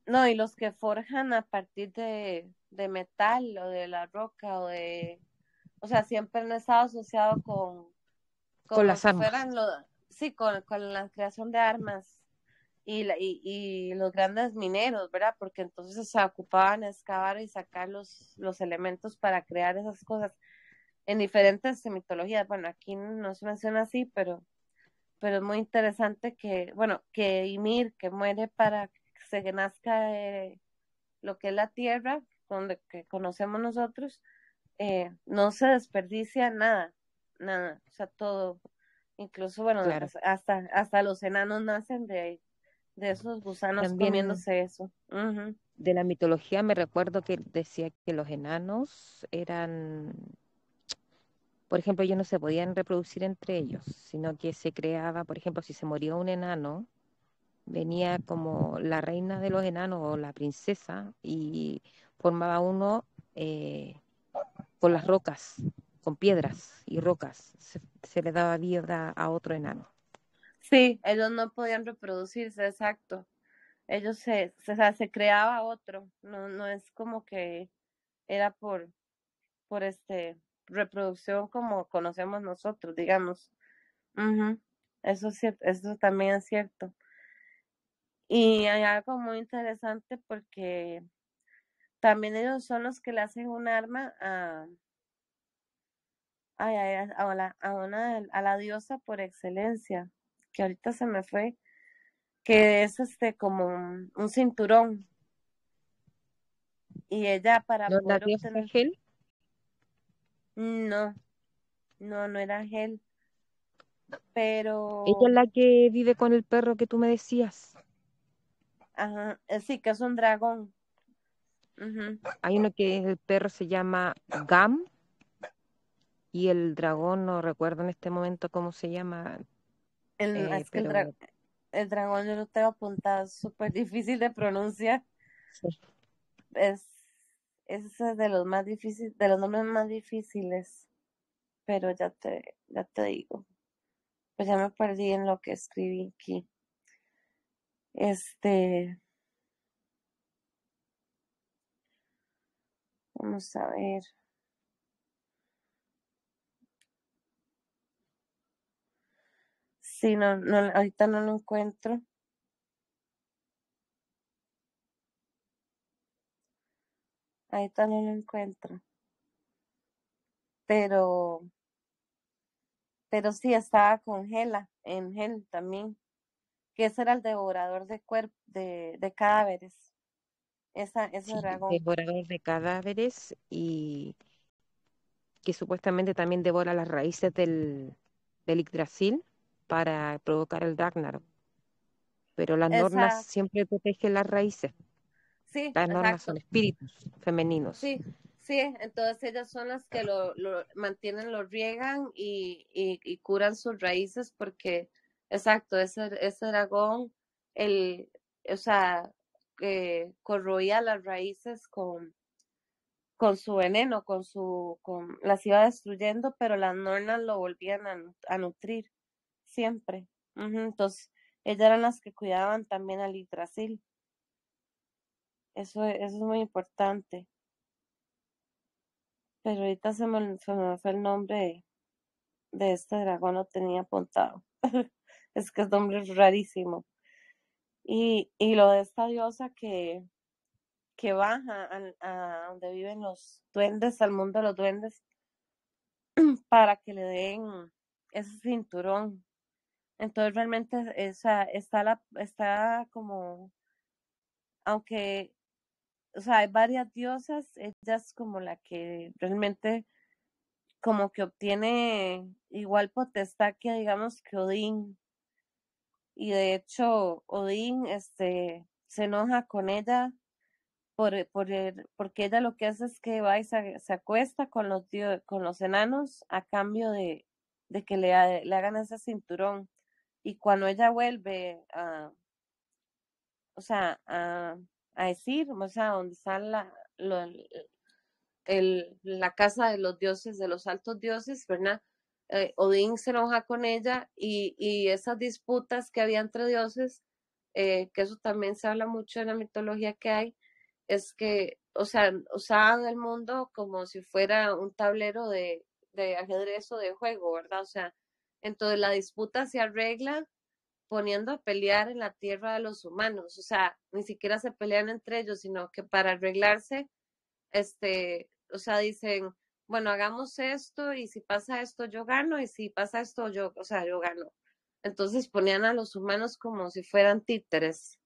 no, y los que forjan a partir de metal o de la roca o sea, siempre han estado asociados Con como las si armas. fueran sí, con la creación de armas y los grandes mineros, ¿verdad? Porque entonces se ocupaban excavar y sacar los elementos para crear esas cosas en diferentes mitologías. Bueno, aquí no se menciona así, pero es muy interesante que, bueno, que Ymir, que muere para que se nazca lo que es la tierra, donde que conocemos nosotros, no se desperdicia nada, nada, o sea, todo, incluso, bueno, Claro. hasta los enanos nacen de esos gusanos También comiéndose eso. Ujú. de la mitología me recuerdo que decía que los enanos eran, por ejemplo, ellos no se podían reproducir entre ellos, sino que se creaba, por ejemplo, si se moría un enano, venía como la reina de los enanos o la princesa y formaba uno con las rocas, con piedras y rocas. Se le daba vida a otro enano. Sí, ellos no podían reproducirse, exacto. Ellos o sea, se creaba otro, no es como que era por reproducción como conocemos nosotros, digamos. Ujú. Eso es cierto, eso también es cierto. Y hay algo muy interesante porque también ellos son los que le hacen un arma a la diosa por excelencia, que ahorita se me fue, que es como un cinturón. Y ella para ¿No la poder diosa obtener, Hel? no, no era Hel, Ella es pero, la que vive con el perro que tú me decías. ajá, sí, que es un dragón. Ujú. Hay uno que el perro se llama Gam. Y el dragón, no recuerdo en este momento cómo se llama, Es que pero el dragón yo lo tengo apuntado, es súper difícil de pronunciar. sí. Es, es de los más difíciles, de los nombres más difíciles, pero ya te digo. Pues ya me perdí en lo que escribí aquí. Este, vamos a ver. Sí, ahorita no lo encuentro. Ahorita no lo encuentro. Pero, pero sí estaba con Hela, en Hel también, que ese era el devorador de cadáveres, ese Sí, dragón. devorador de cadáveres y que supuestamente también devora las raíces del Yggdrasil para provocar el Ragnarok. Pero las nornas Esa, siempre protegen las raíces. sí, Las nornas son exacto. espíritus femeninos. Sí, sí, entonces ellas son las que lo mantienen, lo riegan y curan sus raíces porque, exacto, ese dragón, el, o sea, corroía las raíces con su veneno, las iba destruyendo, pero las nornas lo volvían a nutrir siempre. Ujú. Entonces, ellas eran las que cuidaban también al Yggdrasil. Eso es muy importante. Pero ahorita se me fue el nombre de este dragón, lo tenía apuntado. Es que es nombre es rarísimo. Y lo de esta diosa que baja a donde viven los duendes, al mundo de los duendes, para que le den ese cinturón. Entonces realmente esa, está como, aunque, o sea, hay varias diosas, ella es como la que realmente como que obtiene igual potestad que digamos que Odín. Y de hecho Odín se enoja con ella porque ella lo que hace es que va y se acuesta con con los enanos a cambio de que le hagan ese cinturón. Y cuando ella vuelve o sea, a decir, o sea, donde está la casa de los dioses, de los altos dioses, ¿verdad? Odín se enoja con ella y esas disputas que había entre dioses, que eso también se habla mucho en la mitología que hay, es que, o sea, usaban el mundo como si fuera un tablero de ajedrez o de juego, ¿verdad? O sea, entonces la disputa se arregla poniendo a pelear en la tierra de los humanos, o sea, ni siquiera se pelean entre ellos, sino que para arreglarse o sea, dicen, bueno, hagamos esto y si pasa esto yo gano y si pasa esto yo, o sea, yo gano. Entonces ponían a los humanos como si fueran títeres.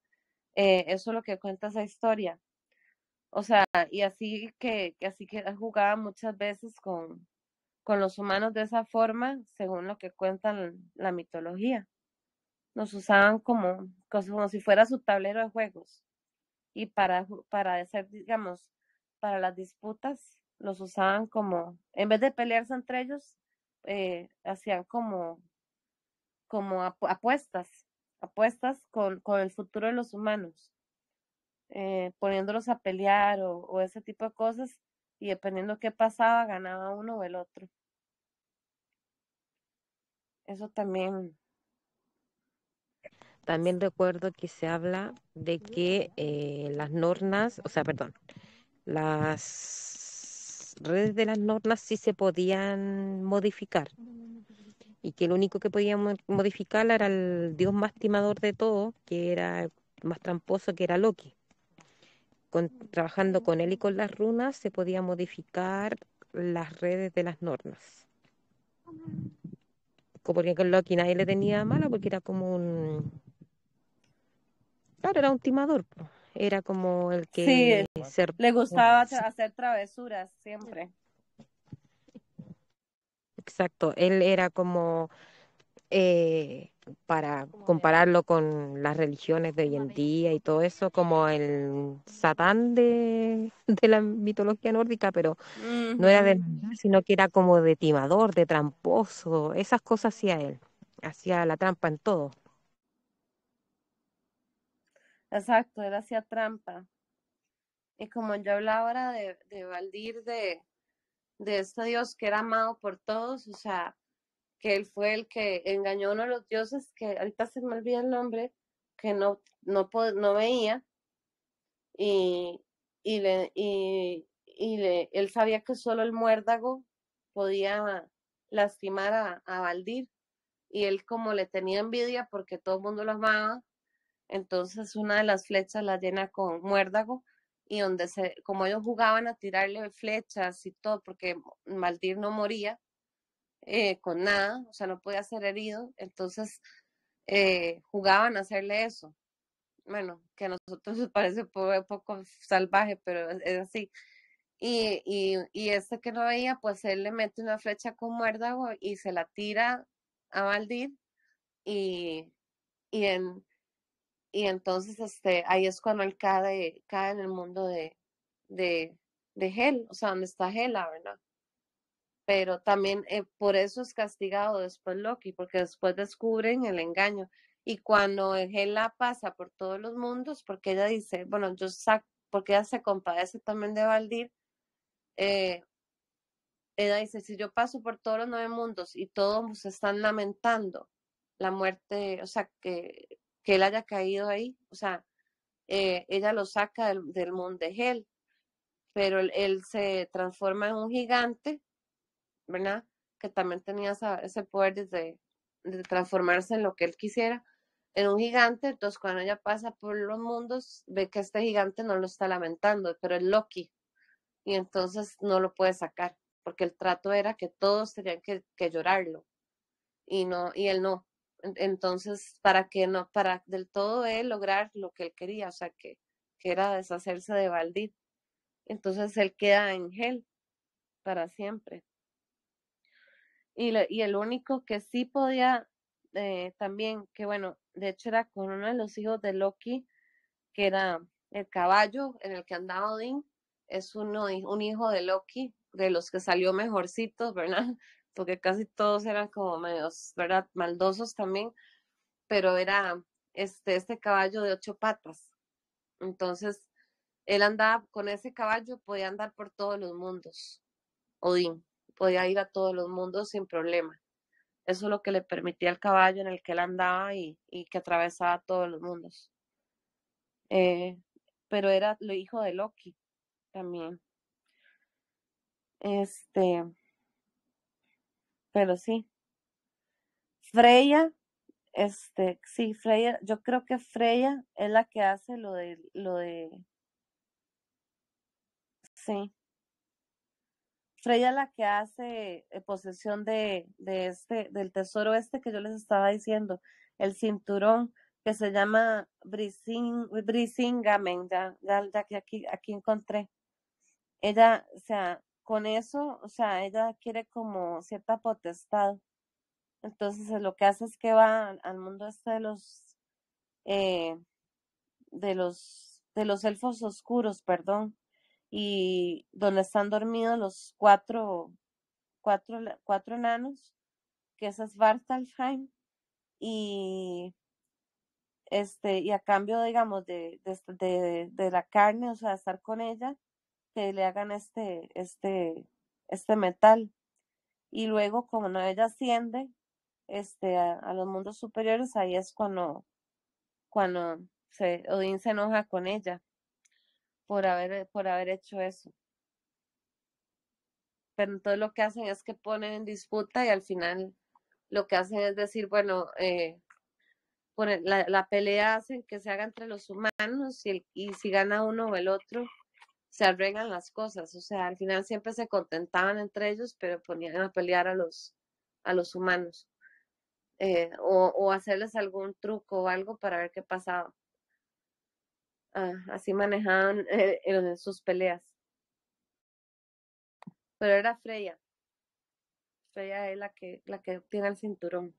Eso es lo que cuenta esa historia. O sea, y así que jugaba muchas veces con los humanos de esa forma, según lo que cuentan la mitología. Nos usaban como si fuera su tablero de juegos y para hacer, digamos, para las disputas, los usaban como, en vez de pelearse entre ellos, hacían como apuestas con el futuro de los humanos, poniéndolos a pelear o ese tipo de cosas, y dependiendo qué pasaba, ganaba uno o el otro. Eso también, También recuerdo que se habla de que las nornas, o sea, perdón, las redes de las nornas sí se podían modificar y que el único que podía modificarla era el dios más timador de todo, que era más tramposo, que era Loki. Trabajando con él y con las runas se podía modificar las redes de las nornas. Porque con Loki nadie le tenía mala porque era como claro, era un timador, po. Era como el sí, que se... le gustaba hacer travesuras siempre. Exacto, él era como para compararlo con las religiones de hoy en día y todo eso, como el Satán de la mitología nórdica, pero no era de Ujú. maldad, sino que era como de timador, de tramposo, esas cosas hacía él, hacía la trampa en todo. Exacto, él hacía trampa. Y como yo hablaba ahora de Valdir, de este Dios que era amado por todos, o sea, que él fue el que engañó a uno de los dioses, que ahorita se me olvida el nombre, que no veía, y, él sabía que solo el muérdago podía lastimar a Valdir, y él como le tenía envidia porque todo el mundo lo amaba, entonces una de las flechas la llena con muérdago, y como ellos jugaban a tirarle flechas y todo, porque Valdir no moría con nada, o sea, no podía ser herido, entonces jugaban a hacerle eso. Bueno, que a nosotros nos parece poco salvaje, pero es así. Y este que no veía, pues él le mete una flecha con muérdago y se la tira a Valdir, y, y, en, y entonces ahí es cuando él cae en el mundo de, de Hel, o sea, donde está Hela, ¿verdad? Pero también por eso es castigado después Loki, porque después descubren el engaño. Y cuando Hela pasa por todos los mundos, porque ella dice, bueno, porque ella se compadece también de Valdir, eh, ella dice, si yo paso por todos los 9 mundos y todos se están lamentando la muerte, o sea, que él haya caído ahí, o sea, ella lo saca del mundo de Hel, pero él se transforma en un gigante, ¿verdad? Que también tenía ese poder de transformarse en lo que él quisiera, en un gigante. Entonces, cuando ella pasa por los mundos, ve que este gigante no lo está lamentando, pero es Loki, y entonces no lo puede sacar, porque el trato era que todos tenían que llorarlo, y él no. Entonces, para del todo él lograr lo que él quería, o sea, que era deshacerse de Valdir. Entonces él queda en Hel para siempre. Y el único que sí podía también, que bueno, de hecho era con uno de los hijos de Loki, que era el caballo en el que andaba Odín, es un hijo de Loki, de los que salió mejorcitos, ¿verdad? Porque casi todos eran como medios, ¿verdad? Maldosos también, pero era este caballo de 8 patas. Entonces, él andaba con ese caballo, podía andar por todos los mundos. Odín podía ir a todos los mundos sin problema. Eso es lo que le permitía el caballo en el que él andaba, y que atravesaba todos los mundos. Eh, pero era lo hijo de Loki también. Este, pero sí. Freya, sí, Freya, yo creo que Freya es la que hace sí. Freya es la que hace posesión del tesoro que yo les estaba diciendo, el cinturón que se llama Brisingamen, ya que aquí encontré. Ella, o sea, con eso, o sea, ella quiere como cierta potestad. Entonces, lo que hace es que va al mundo eh, de los elfos oscuros, perdón, y donde están dormidos los cuatro enanos, que esa es Svartalfheim, y y a cambio, digamos, de la carne, o sea, estar con ella, que le hagan este metal. Y luego, como no ella asciende a los mundos superiores, ahí es cuando Odín se enoja con ella por haber hecho eso. Pero entonces lo que hacen es que ponen en disputa, y al final lo que hacen es decir, bueno, la pelea hacen que se haga entre los humanos, y si gana uno o el otro, se arreglan las cosas. O sea, al final siempre se contentaban entre ellos, pero ponían a pelear a los humanos. O hacerles algún truco o algo para ver qué pasaba. Así manejaban en sus peleas. Pero era Freya. Freya es la que tiene el cinturón.